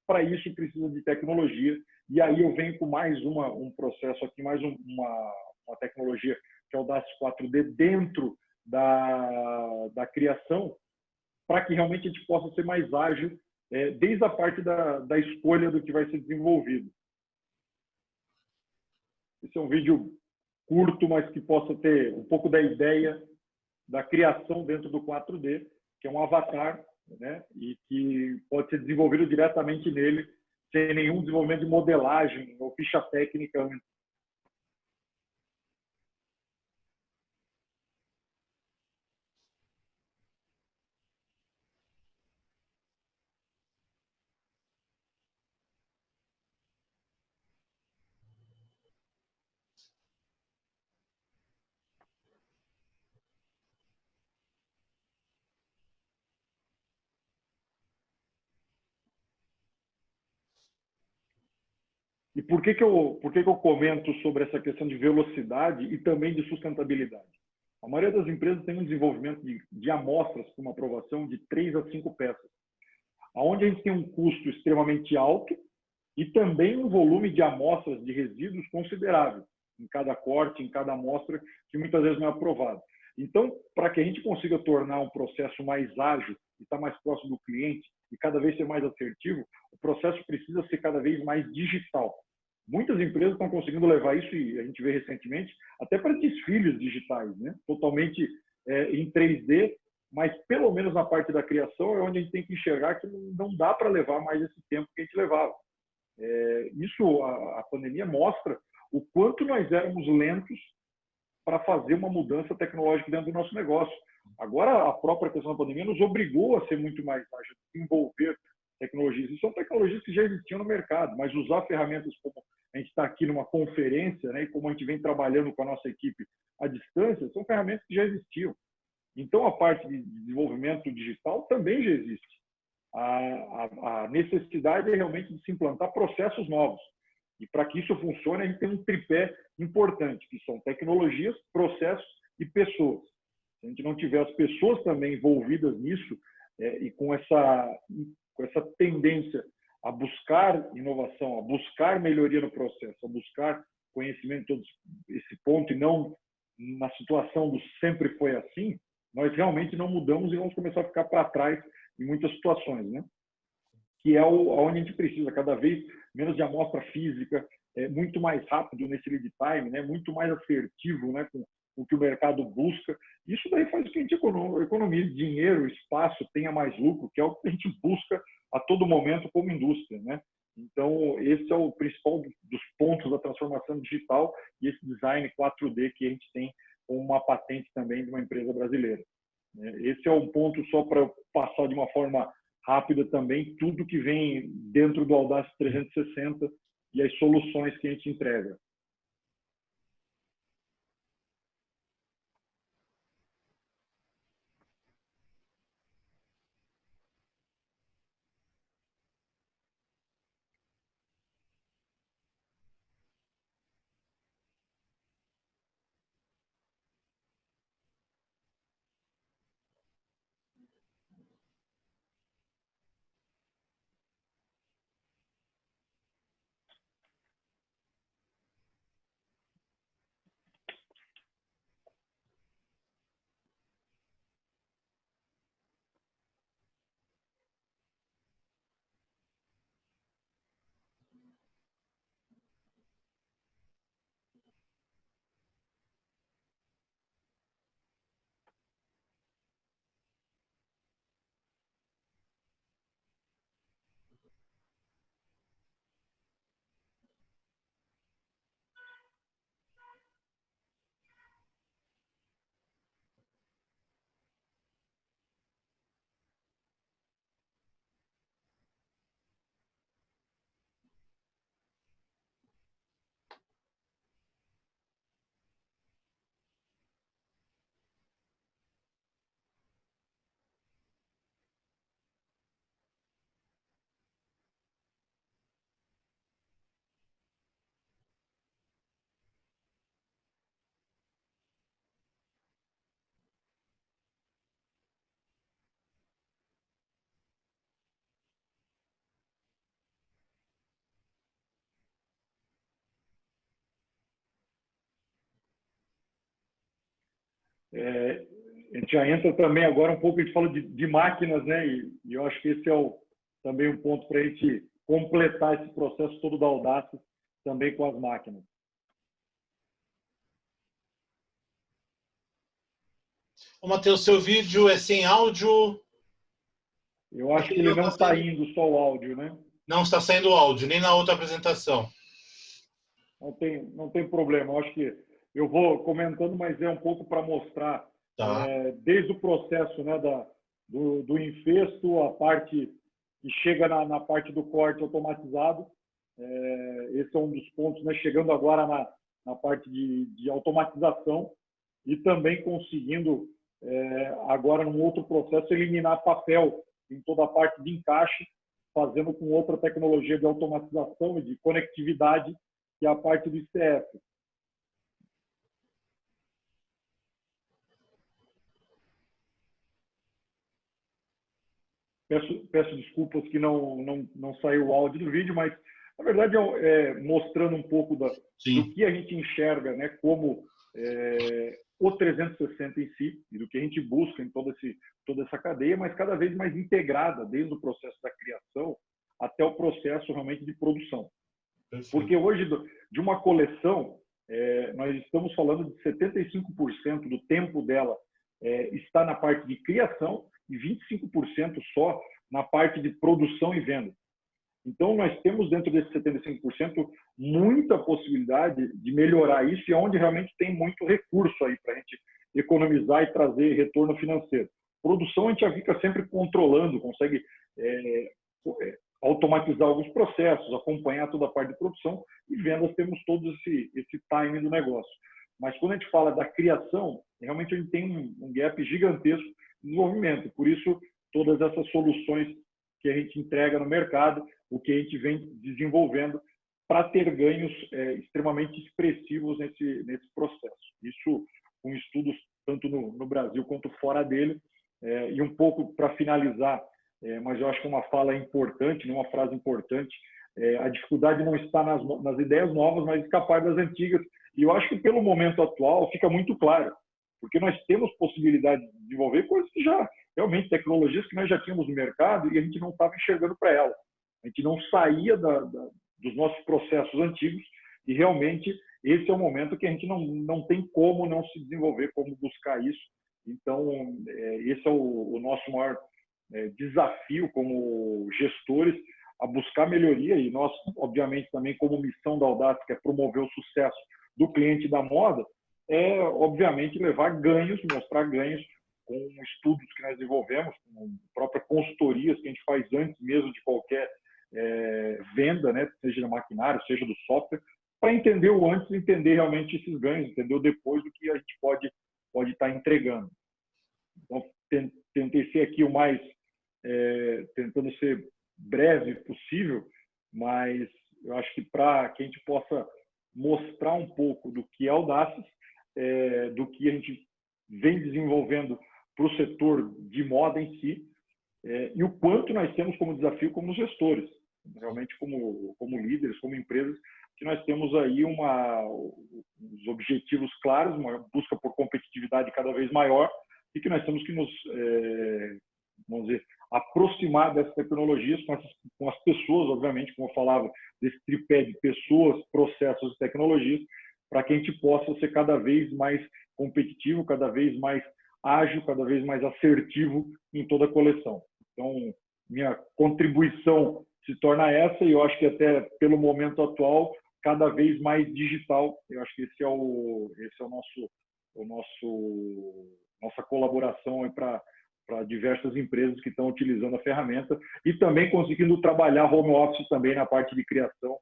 para isso precisa de tecnologia. E aí eu venho com mais um processo aqui, mais uma tecnologia que é o DAS 4D dentro da criação, para que realmente a gente possa ser mais ágil desde a parte da escolha do que vai ser desenvolvido. Esse é um vídeo curto, mas que possa ter um pouco da ideia da criação dentro do 4D, que é um avatar, né? E que pode ser desenvolvido diretamente nele, sem nenhum desenvolvimento de modelagem ou ficha técnica antes. E por que eu comento sobre essa questão de velocidade e também de sustentabilidade? A maioria das empresas tem um desenvolvimento de amostras para uma aprovação de 3 a 5 peças, onde a gente tem um custo extremamente alto e também um volume de amostras de resíduos considerável em cada corte, em cada amostra, que muitas vezes não é aprovado. Então, para que a gente consiga tornar um processo mais ágil e estar mais próximo do cliente e cada vez ser mais assertivo, o processo precisa ser cada vez mais digital. Muitas empresas estão conseguindo levar isso, e a gente vê recentemente, até para desfiles digitais, né? Totalmente em 3D, mas pelo menos na parte da criação é onde a gente tem que enxergar que não dá para levar mais esse tempo que a gente levava. Isso, a pandemia mostra o quanto nós éramos lentos para fazer uma mudança tecnológica dentro do nosso negócio. Agora, a própria questão da pandemia nos obrigou a ser muito mais ágil, a desenvolver tecnologias. E são tecnologias que já existiam no mercado, mas usar ferramentas como a gente está aqui numa conferência, né, e como a gente vem trabalhando com a nossa equipe à distância, são ferramentas que já existiam. Então, a parte de desenvolvimento digital também já existe. A necessidade é realmente de se implantar processos novos. E para que isso funcione, a gente tem um tripé importante, que são tecnologias, processos e pessoas. Se a gente não tiver as pessoas também envolvidas nisso, e com essa tendência a buscar inovação, a buscar melhoria no processo, a buscar conhecimento de todo esse ponto e não na situação do sempre foi assim, nós realmente não mudamos e vamos começar a ficar para trás em muitas situações, né? Que é onde a gente precisa cada vez menos de amostra física, muito mais rápido nesse lead time, né? Muito mais assertivo, né? Com o que o mercado busca. Isso daí faz com que a gente economize dinheiro, espaço, tenha mais lucro, que é o que a gente busca a todo momento como indústria, né? Então, esse é o principal dos pontos da transformação digital e esse design 4D que a gente tem com uma patente também de uma empresa brasileira. Esse é um ponto só para eu passar de uma forma rápida também tudo que vem dentro do Audacity 360 e as soluções que a gente entrega. a gente já entra também agora um pouco, a gente fala de máquinas, né? E eu acho que esse é também um ponto para a gente completar esse processo todo da Audaces também com as máquinas. Ô, Matheus, seu vídeo é sem áudio? Eu acho que ele não está indo só o áudio, né? Não está saindo o áudio, nem na outra apresentação. Não tem problema. Eu acho que eu vou comentando, mas é um pouco para mostrar desde o processo, né, do infesto, a parte que chega na parte do corte automatizado. Esse é um dos pontos, né, chegando agora na parte de automatização e também conseguindo, agora num outro processo, eliminar papel em toda a parte de encaixe, fazendo com outra tecnologia de automatização e de conectividade, que é a parte do ICF. Peço desculpas que não saiu o áudio do vídeo, mas, na verdade, mostrando um pouco do que a gente enxerga, né, como o 360 em si, e do que a gente busca em toda essa cadeia, mas cada vez mais integrada, desde o processo da criação até o processo realmente de produção. Porque hoje, de uma coleção, nós estamos falando de 75% do tempo dela está na parte de criação e 25% só na parte de produção e venda. Então, nós temos dentro desses 75% muita possibilidade de melhorar isso e onde realmente tem muito recurso aí para a gente economizar e trazer retorno financeiro. Produção, a gente já fica sempre controlando, consegue automatizar alguns processos, acompanhar toda a parte de produção, e vendas temos todo esse timing do negócio. Mas quando a gente fala da criação, realmente a gente tem um gap gigantesco de desenvolvimento. Por isso, todas essas soluções que a gente entrega no mercado, o que a gente vem desenvolvendo para ter ganhos extremamente expressivos nesse processo. Isso com estudos tanto no Brasil quanto fora dele. E um pouco para finalizar, mas eu acho que é uma fala importante, uma frase importante, a dificuldade não está nas ideias novas, mas escapar das antigas. E eu acho que pelo momento atual fica muito claro, porque nós temos possibilidade de desenvolver coisas que já, realmente, tecnologias que nós já tínhamos no mercado e a gente não estava enxergando para elas. A gente não saía dos nossos processos antigos e realmente esse é o momento que a gente não tem como não se desenvolver, como buscar isso. Então, esse é o nosso maior desafio como gestores, a buscar melhoria, e nós, obviamente, também como missão da Audaces, que é promover o sucesso do cliente da moda, obviamente, levar ganhos, mostrar ganhos com estudos que nós desenvolvemos, com próprias consultorias que a gente faz antes mesmo de qualquer venda, né, seja do maquinário, seja do software, para entender o antes e entender realmente esses ganhos, entender o depois do que a gente pode estar entregando. Então, tentei ser aqui o mais, tentando ser breve possível, mas eu acho que para que a gente possa mostrar um pouco do que é Audaces, do que a gente vem desenvolvendo para o setor de moda em si, e o quanto nós temos como desafio como gestores, realmente como líderes, como empresas, que nós temos aí uns objetivos claros, uma busca por competitividade cada vez maior, e que nós temos que nos, vamos dizer, aproximar dessas tecnologias com as pessoas, obviamente, como eu falava, desse tripé de pessoas, processos e tecnologias, para que a gente possa ser cada vez mais competitivo, cada vez mais ágil, cada vez mais assertivo em toda a coleção. Então, minha contribuição se torna essa, e eu acho que até pelo momento atual, cada vez mais digital. Eu acho que esse é nossa colaboração para diversas empresas que estão utilizando a ferramenta e também conseguindo trabalhar home office também na parte de criação,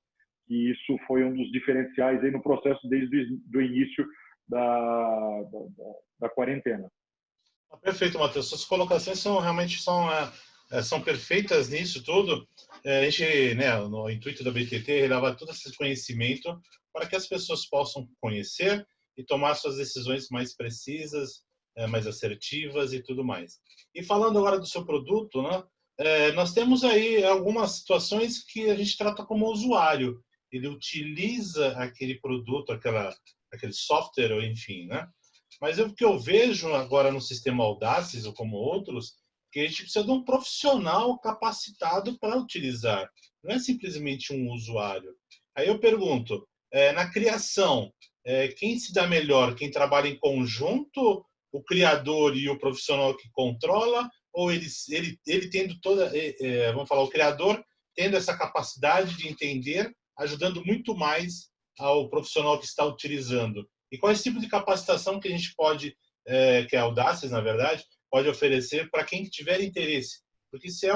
e isso foi um dos diferenciais aí no processo desde o início da quarentena. Perfeito, Matheus. Suas colocações realmente são perfeitas nisso tudo. A gente, né, no intuito da BTT, levar todo esse conhecimento para que as pessoas possam conhecer e tomar suas decisões mais precisas, mais assertivas e tudo mais. E falando agora do seu produto, né, nós temos aí algumas situações que a gente trata como usuário. Ele utiliza aquele produto, aquele software, enfim, né? Mas o que eu vejo agora no sistema Audaces, ou como outros, que a gente precisa de um profissional capacitado para utilizar. Não é simplesmente um usuário. Aí eu pergunto, na criação, quem se dá melhor? Quem trabalha em conjunto, o criador e o profissional que controla, ou ele tendo toda, vamos falar, o criador tendo essa capacidade de entender, ajudando muito mais ao profissional que está utilizando? E qual é esse tipo de capacitação que a gente pode, que a Audaces, na verdade, pode oferecer para quem tiver interesse? Porque isso é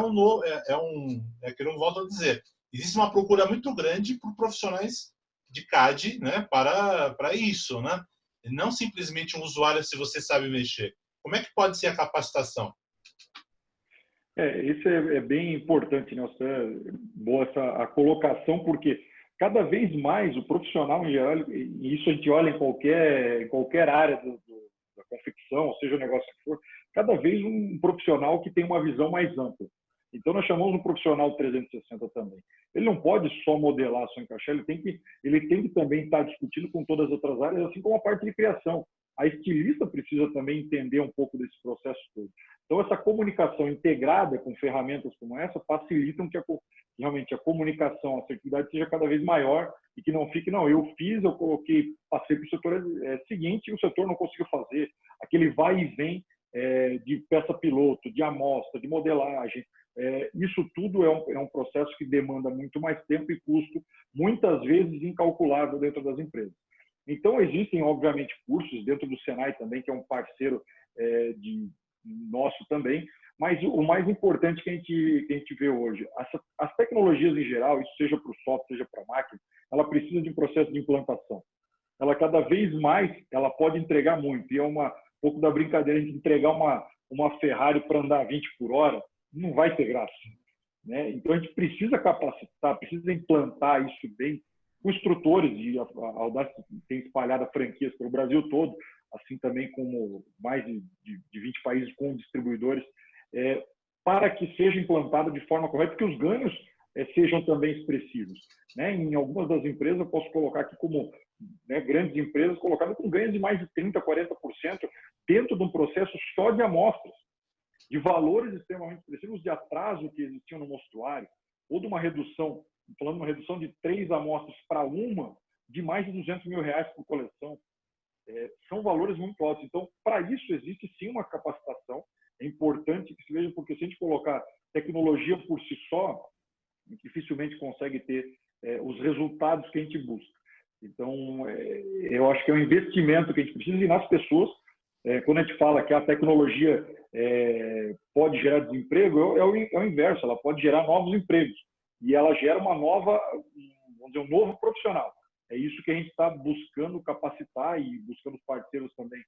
que eu não volto a dizer, existe uma procura muito grande por profissionais de CAD, né, para isso, né? Não simplesmente um usuário se você sabe mexer. Como é que pode ser a capacitação? Isso é bem importante, né? Boa a colocação, porque cada vez mais o profissional em geral, e isso a gente olha em qualquer área da confecção, seja o negócio que for, cada vez um profissional que tem uma visão mais ampla. Então, nós chamamos um profissional 360 também. Ele não pode só modelar, só encaixar, ele tem que também estar discutindo com todas as outras áreas, assim como a parte de criação. A estilista precisa também entender um pouco desse processo todo. Então, essa comunicação integrada com ferramentas como essa facilitam que realmente a comunicação, a assertividade seja cada vez maior e que não fique, não, eu coloquei, passei para o setor seguinte e o setor não conseguiu fazer. Aquele vai e vem de peça piloto, de amostra, de modelagem. Isso tudo é um processo que demanda muito mais tempo e custo, muitas vezes incalculável dentro das empresas. Então, existem, obviamente, cursos dentro do Senai também, que é um parceiro nosso também, mas o mais importante que a gente vê hoje, as tecnologias em geral, isso seja para o software, seja para a máquina, ela precisa de um processo de implantação. Ela cada vez mais, ela pode entregar muito, e é um pouco da brincadeira de entregar uma Ferrari para andar a 20 por hora, não vai ter graça, né? Então, a gente precisa capacitar, precisa implantar isso bem com instrutores, e a Audaces tem espalhado franquias pelo Brasil todo, assim também como mais de 20 países com distribuidores, para que seja implantado de forma correta, que os ganhos sejam também expressivos, né? Em algumas das empresas, eu posso colocar aqui como, né, grandes empresas, colocando com ganhos de mais de 30%, 40% dentro de um processo só de amostras, de valores extremamente expressivos de atraso que existiam no mostruário, ou de uma redução, falando de uma redução de 3 amostras para uma, de mais de R$200 mil por coleção. São valores muito altos. Então, para isso, existe sim uma capacitação. É importante que se veja, porque se a gente colocar tecnologia por si só, dificilmente consegue ter os resultados que a gente busca. Então, eu acho que é um investimento que a gente precisa, e nas pessoas, quando a gente fala que a tecnologia pode gerar desemprego, é o inverso, ela pode gerar novos empregos. E ela gera um novo profissional. É isso que a gente está buscando capacitar e buscando parceiros também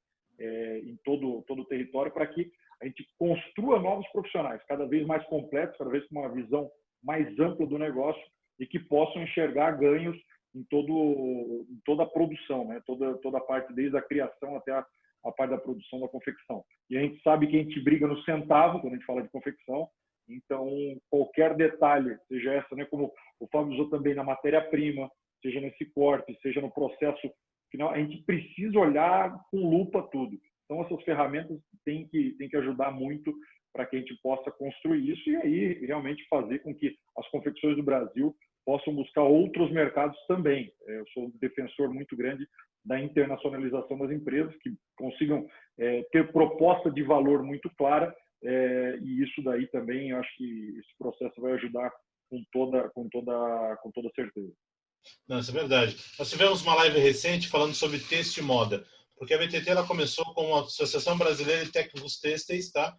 em todo o território, para que a gente construa novos profissionais, cada vez mais completos, cada vez com uma visão mais ampla do negócio e que possam enxergar ganhos em toda a produção, né? Toda a parte, desde a criação até a parte da produção da confecção. E a gente sabe que a gente briga no centavo quando a gente fala de confecção, então qualquer detalhe, seja essa, né, como o Fábio usou também, na matéria-prima, seja nesse corte, seja no processo final, a gente precisa olhar com lupa tudo. Então, essas ferramentas têm que ajudar muito para que a gente possa construir isso e aí realmente fazer com que as confecções do Brasil possam buscar outros mercados também. Eu sou um defensor muito grande da internacionalização das empresas, que consigam ter proposta de valor muito clara, e isso daí também, eu acho que esse processo vai ajudar com toda certeza. Não, isso é verdade. Nós tivemos uma live recente falando sobre têxtil e moda, porque a BTT ela começou com a Associação Brasileira de Técnicos Têxteis, tá?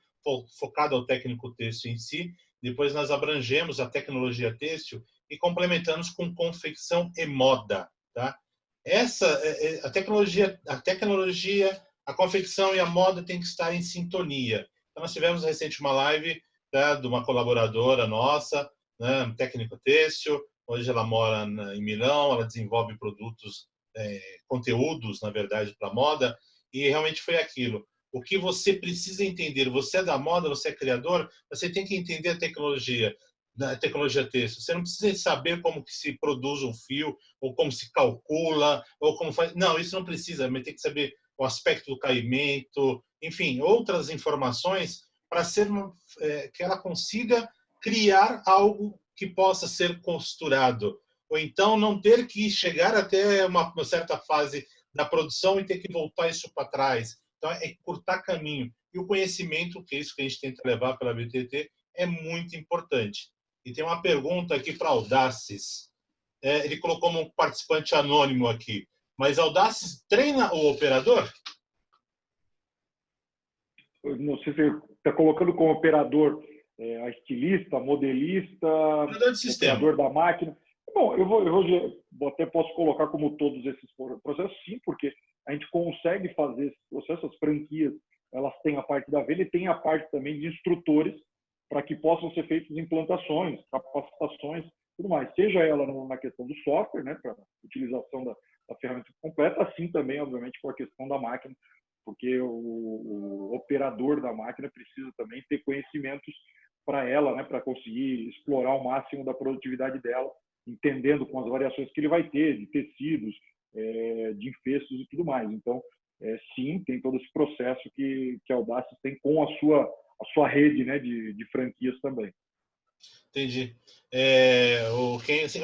Focada ao técnico têxtil em si. Depois nós abrangemos a tecnologia têxtil e complementamos com confecção e moda, tá? A tecnologia, a confecção e a moda tem que estar em sintonia. Então, nós tivemos recente uma live, tá, de uma colaboradora nossa, né, técnico têxtil. Hoje ela mora em Milão, ela desenvolve produtos, conteúdos, na verdade, para moda, e realmente foi aquilo. O que você precisa entender, você é da moda, você é criador, você tem que entender a tecnologia têxtil. Você não precisa saber como que se produz um fio, ou como se calcula, ou como faz. Não, isso não precisa, mas tem que saber o aspecto do caimento, enfim, outras informações para que ela consiga criar algo que possa ser costurado, ou então não ter que chegar até uma certa fase da produção e ter que voltar isso para trás. Então, é encurtar caminho. E o conhecimento, que é isso que a gente tenta levar pela BTT, é muito importante. E tem uma pergunta aqui para Audaces. Ele colocou um participante anônimo aqui. Mas Audaces treina o operador? Não sei se você está colocando como operador a estilista, modelista, operador da máquina. Bom, eu até posso colocar como todos esses processos, sim, porque a gente consegue fazer esses processos, as franquias, elas têm a parte da venda e tem a parte também de instrutores para que possam ser feitas implantações, capacitações, tudo mais. Seja ela na questão do software, né, para utilização da ferramenta completa, assim também, obviamente, com a questão da máquina, porque o operador da máquina precisa também ter conhecimentos para ela, né, para conseguir explorar o máximo da produtividade dela, entendendo com as variações que ele vai ter, de tecidos, de infestos e tudo mais. Então, sim, tem todo esse processo que a Audaces tem com a sua rede, né, de franquias também. Entendi.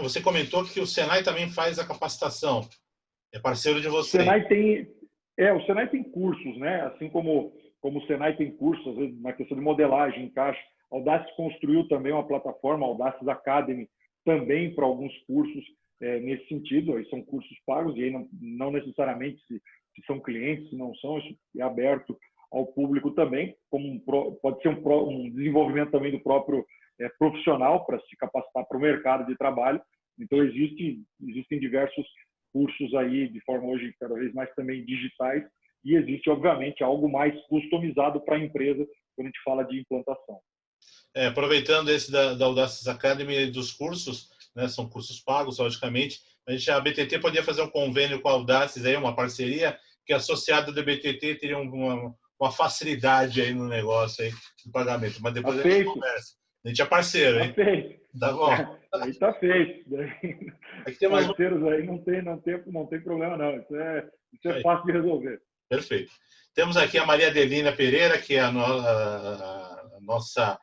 Você comentou que o Senai também faz a capacitação. É parceiro de você. O Senai tem cursos, né? Assim como o Senai tem cursos, às vezes, na questão de modelagem, encaixe. A Audaces construiu também uma plataforma, a Audaces Academy, também para alguns cursos nesse sentido. Aí são cursos pagos e aí não necessariamente se são clientes, se não são, isso é aberto ao público também, pode ser um desenvolvimento também do próprio profissional para se capacitar para o mercado de trabalho. Então, existem diversos cursos aí, de forma hoje cada vez mais também digitais, e existe, obviamente, algo mais customizado para a empresa quando a gente fala de implantação. Aproveitando esse da Audaces Academy dos cursos, né, são cursos pagos, logicamente, a BTT podia fazer um convênio com a Audaces, aí, uma parceria, que associado da BTT teria uma facilidade aí no negócio aí, de pagamento. Mas depois a gente conversa. A gente é parceiro, hein? Tá feito. Tá bom. Aí tá feito. Aqui temos parceiros aí não tem problema, não. Isso é fácil de resolver. Perfeito. Temos aqui a Maria Adelina Pereira, que é a nossa...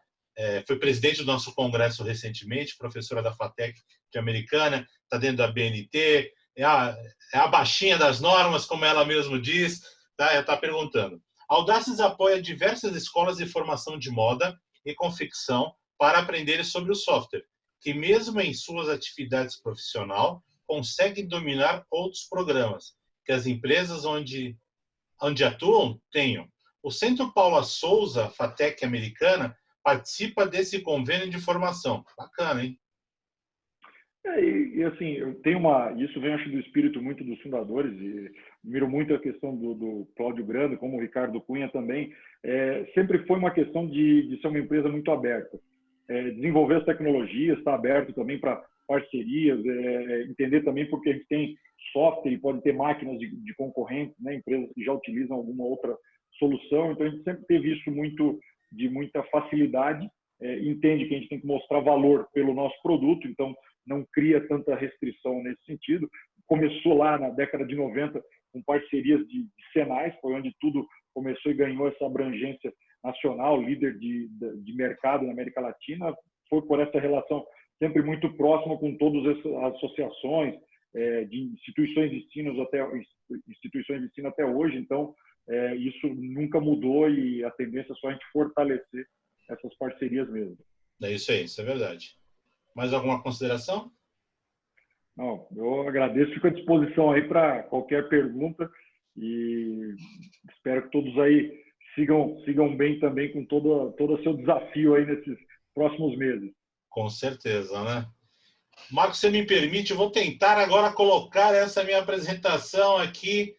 foi presidente do nosso congresso recentemente, professora da FATEC de Americana, está dentro da BNT, é a baixinha das normas, como ela mesma diz, tá? Ela está perguntando. A Audaces apoia diversas escolas de formação de moda e confecção para aprenderem sobre o software, que mesmo em suas atividades profissionais, conseguem dominar outros programas que as empresas onde atuam tenham. O Centro Paula Souza, FATEC Americana, participa desse convênio de formação. Bacana, hein? Assim, isso vem, acho, do espírito muito dos fundadores, e miro muito a questão do Cláudio Grande, como o Ricardo Cunha também. Sempre foi uma questão de ser uma empresa muito aberta. Desenvolver as tecnologias, estar aberto também para parcerias, entender também porque a gente tem software e pode ter máquinas de concorrentes, né, empresas que já utilizam alguma outra solução. Então, a gente sempre teve isso de muita facilidade, entende que a gente tem que mostrar valor pelo nosso produto, então não cria tanta restrição nesse sentido. Começou lá na década de 90 com parcerias de Senais, foi onde tudo começou e ganhou essa abrangência nacional, líder de mercado na América Latina. Foi por essa relação sempre muito próxima com todas as associações, de instituições de ensino até hoje. Então, isso nunca mudou e a tendência é só a gente fortalecer essas parcerias mesmo. É isso aí, isso é verdade. Mais alguma consideração? Não, eu agradeço, fico à disposição aí para qualquer pergunta e espero que todos aí sigam bem também com todo o seu desafio aí nesses próximos meses. Com certeza, né? Marcos, se me permite, eu vou tentar agora colocar essa minha apresentação aqui.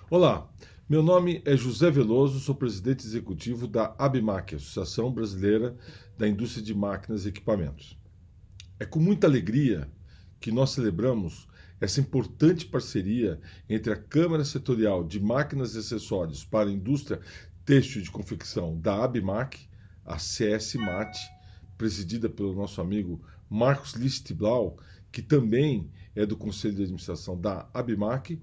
Olá, meu nome é José Veloso, sou presidente executivo da ABMAC, Associação Brasileira da Indústria de Máquinas e Equipamentos. É com muita alegria que nós celebramos essa importante parceria entre a Câmara Setorial de Máquinas e Acessórios para a Indústria têxtil de confecção da ABIMAQ, a CS-MAT, presidida pelo nosso amigo Marcos Lichtblau, que também é do Conselho de Administração da ABIMAQ,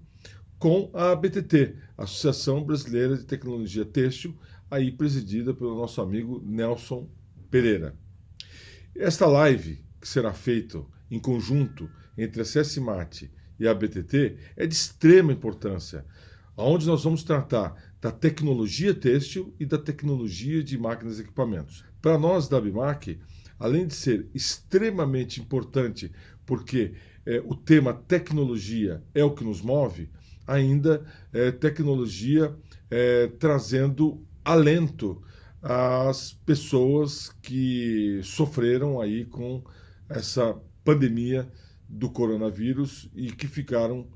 com a ABTT, Associação Brasileira de Tecnologia Têxtil, aí presidida pelo nosso amigo Nelson Pereira. Esta live, que será feita em conjunto entre a CS-MAT e a ABTT, é de extrema importância, onde nós vamos tratar da tecnologia têxtil e da tecnologia de máquinas e equipamentos. Para nós da ABIMAQ, além de ser extremamente importante, porque o tema tecnologia é o que nos move, ainda tecnologia trazendo alento às pessoas que sofreram aí com essa pandemia do coronavírus e que ficaram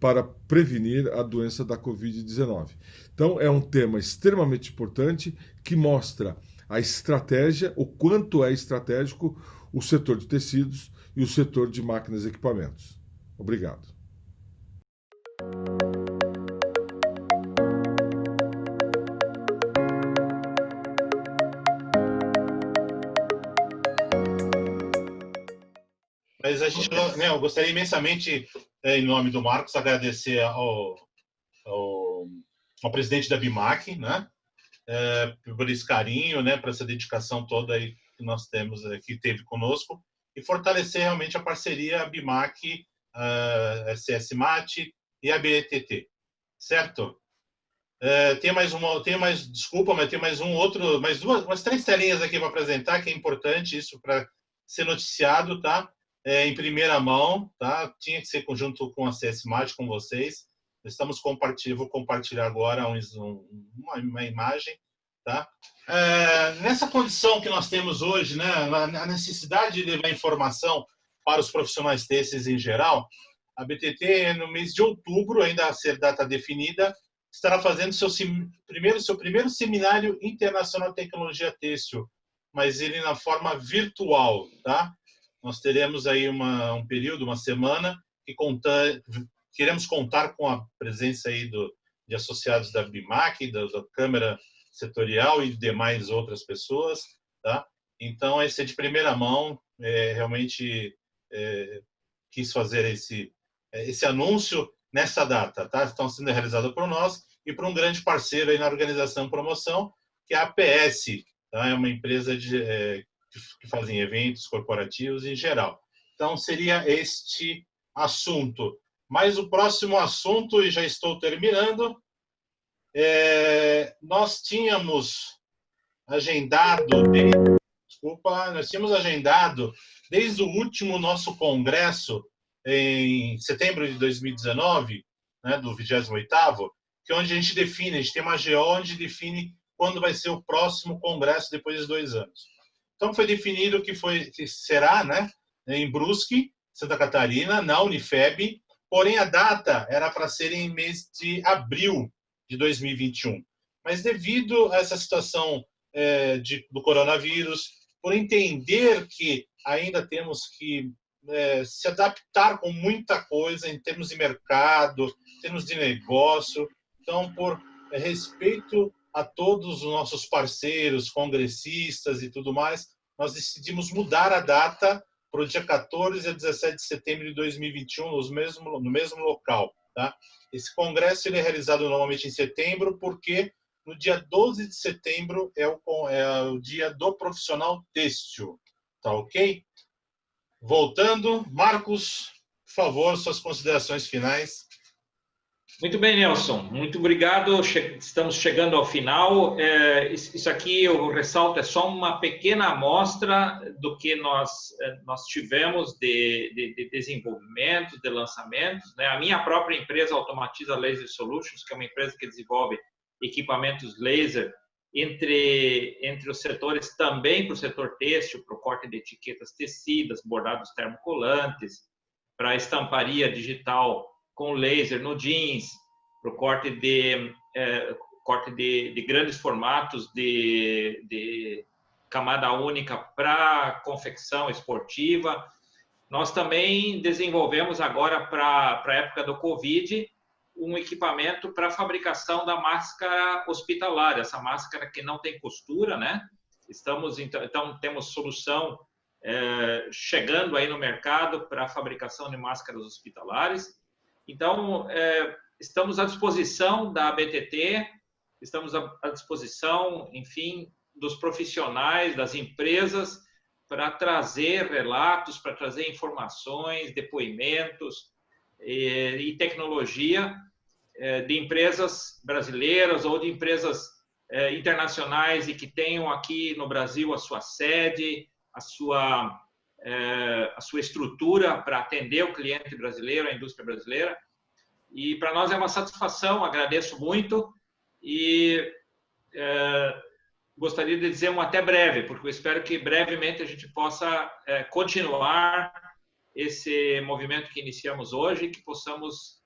para prevenir a doença da Covid-19. Então, é um tema extremamente importante que mostra a estratégia, o quanto é estratégico o setor de tecidos e o setor de máquinas e equipamentos. Obrigado. Mas a gente, né, eu gostaria imensamente, em nome do Marcos, agradecer ao presidente da ABIMAQ, né, por esse carinho, né, por essa dedicação toda aí que nós temos, que teve conosco, e fortalecer realmente a parceria ABIMAQ, a CS-MAT e a BTT, certo? Desculpa, mas tem mais umas 3 telinhas aqui para apresentar, que é importante isso para ser noticiado, tá? Em primeira mão, tá? Tinha que ser junto com a CS-MAT, com vocês. Vou compartilhar agora uma imagem, tá? Nessa condição que nós temos hoje, né, a necessidade de levar informação para os profissionais têxteis em geral, a BTT, no mês de outubro, ainda a ser data definida, estará fazendo seu primeiro seminário internacional de tecnologia têxtil, mas ele na forma virtual, tá? Nós teremos aí um período, uma semana, que queremos contar com a presença aí de associados da ABIMAQ, da Câmara Setorial e demais outras pessoas, tá? Então, esse é de primeira mão, realmente quis fazer esse anúncio nessa data, tá? Estão sendo realizados por nós e por um grande parceiro aí na organização promoção, que é a APS, tá? É uma empresa que fazem eventos corporativos em geral. Então, seria este assunto. Mas o próximo assunto, e já estou terminando, nós tínhamos agendado desde o último nosso congresso, em setembro de 2019, né, do 28º, que é onde a gente tem uma GO onde define quando vai ser o próximo congresso depois de 2 anos. Então, foi definido que será, né, em Brusque, Santa Catarina, na Unifeb, porém a data era para ser em mês de abril de 2021. Mas devido a essa situação do coronavírus, por entender que ainda temos que se adaptar com muita coisa em termos de mercado, em termos de negócio, então, por respeito a todos os nossos parceiros, congressistas e tudo mais, nós decidimos mudar a data para o dia 14 a 17 de setembro de 2021, no mesmo local, tá? Esse congresso ele é realizado normalmente em setembro, porque no dia 12 de setembro é o dia do profissional têxtil, tá ok? Voltando, Marcos, por favor, suas considerações finais. Muito bem, Nelson. Muito obrigado. Estamos chegando ao final. Isso aqui, eu ressalto, é só uma pequena amostra do que nós tivemos de desenvolvimento, de lançamentos, né? A minha própria empresa Automatiza Laser Solutions, que é uma empresa que desenvolve equipamentos laser entre os setores, também para o setor têxtil, para o corte de etiquetas tecidas, bordados termocolantes, para a estamparia digital com laser no jeans, para o corte de grandes formatos de camada única para confecção esportiva. Nós também desenvolvemos agora para a época do Covid um equipamento para a fabricação da máscara hospitalar, essa máscara que não tem costura, né? Então temos solução chegando aí no mercado para a fabricação de máscaras hospitalares. Então, estamos à disposição da ABTT, estamos à disposição, enfim, dos profissionais, das empresas, para trazer relatos, para trazer informações, depoimentos e tecnologia de empresas brasileiras ou de empresas internacionais e que tenham aqui no Brasil a sua sede, a sua estrutura para atender o cliente brasileiro, a indústria brasileira. E para nós é uma satisfação, agradeço muito e gostaria de dizer um até breve, porque eu espero que brevemente a gente possa continuar esse movimento que iniciamos hoje e que possamos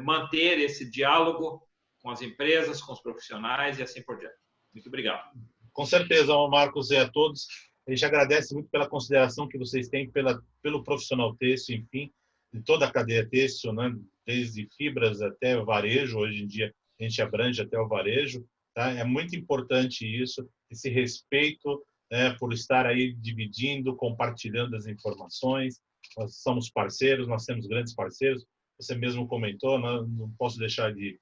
manter esse diálogo com as empresas, com os profissionais e assim por diante. Muito obrigado. Com certeza, Marcos, e a todos. A gente agradece muito pela consideração que vocês têm pelo profissional têxtil, enfim, de toda a cadeia têxtil, né? Desde fibras até o varejo. Hoje em dia a gente abrange até o varejo. Tá? É muito importante isso, esse respeito por estar aí dividindo, compartilhando as informações. Nós somos parceiros, nós temos grandes parceiros. Você mesmo comentou, não posso deixar de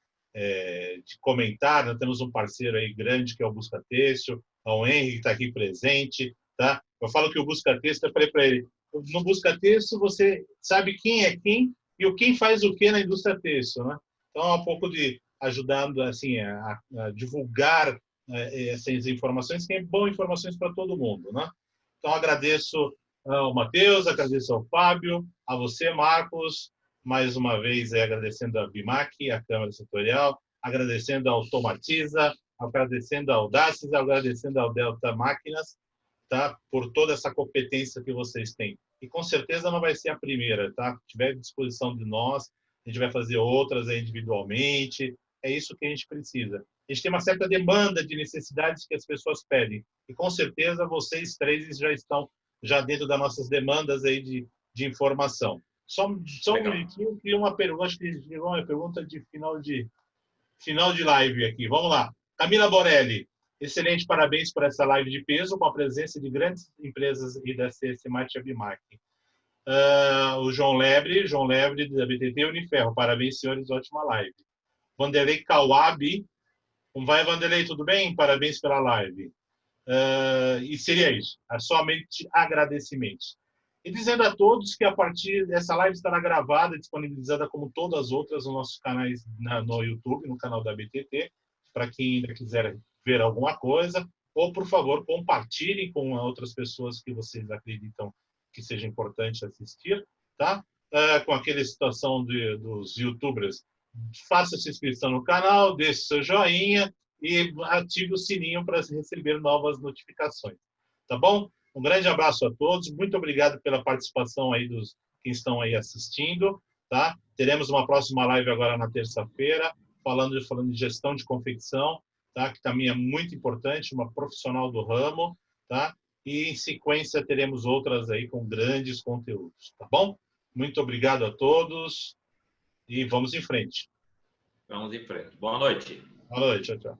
comentar. Nós temos um parceiro aí grande que é o Busca Têxtil, o Henrique que está aqui presente. Tá? Eu falo que o Busca Têxtil, eu falei para ele, no Busca Têxtil você sabe quem é quem e o quem faz o que na indústria têxtil, né? Então é um pouco de ajudando assim a divulgar essas informações, que é bom informações para todo mundo, né? Então agradeço ao Matheus, agradeço ao Fábio, a você, Marcos, mais uma vez agradecendo a BIMAC, a Câmara Setorial, agradecendo ao Tomatiza, agradecendo ao Audaces, agradecendo ao Delta Máquinas, tá? Por toda essa competência que vocês têm. E com certeza não vai ser a primeira, tá? Se tiver à disposição de nós, a gente vai fazer outras individualmente. É isso que a gente precisa. A gente tem uma certa demanda de necessidades que as pessoas pedem. E com certeza vocês três já estão dentro das nossas demandas aí de informação. Só um minutinho, e uma pergunta, acho que chegou uma pergunta de final de live aqui. Vamos lá. Camila Borelli. Excelente, parabéns por essa live de peso, com a presença de grandes empresas e da CSMAT e ABIMAC. O João Lebre da BTT Uniferro. Parabéns, senhores, ótima live. Vanderlei Kawabi. Como vai, Vanderlei? Tudo bem? Parabéns pela live. E seria isso. Somente agradecimentos. E dizendo a todos que a partir dessa live estará gravada, disponibilizada como todas as outras nos nossos canais no YouTube, no canal da BTT, para quem ainda quiser ver alguma coisa, ou, por favor, compartilhem com outras pessoas que vocês acreditam que seja importante assistir, tá? Com aquela situação dos youtubers, faça sua inscrição no canal, deixe seu joinha e ative o sininho para receber novas notificações, tá bom? Um grande abraço a todos, muito obrigado pela participação aí dos que estão aí assistindo, tá? Teremos uma próxima live agora na terça-feira, falando de gestão de confecção, tá? Que também é muito importante, uma profissional do ramo, tá? E em sequência teremos outras aí com grandes conteúdos, tá bom? Muito obrigado a todos e vamos em frente. Vamos em frente. Boa noite. Boa noite, tchau, tchau.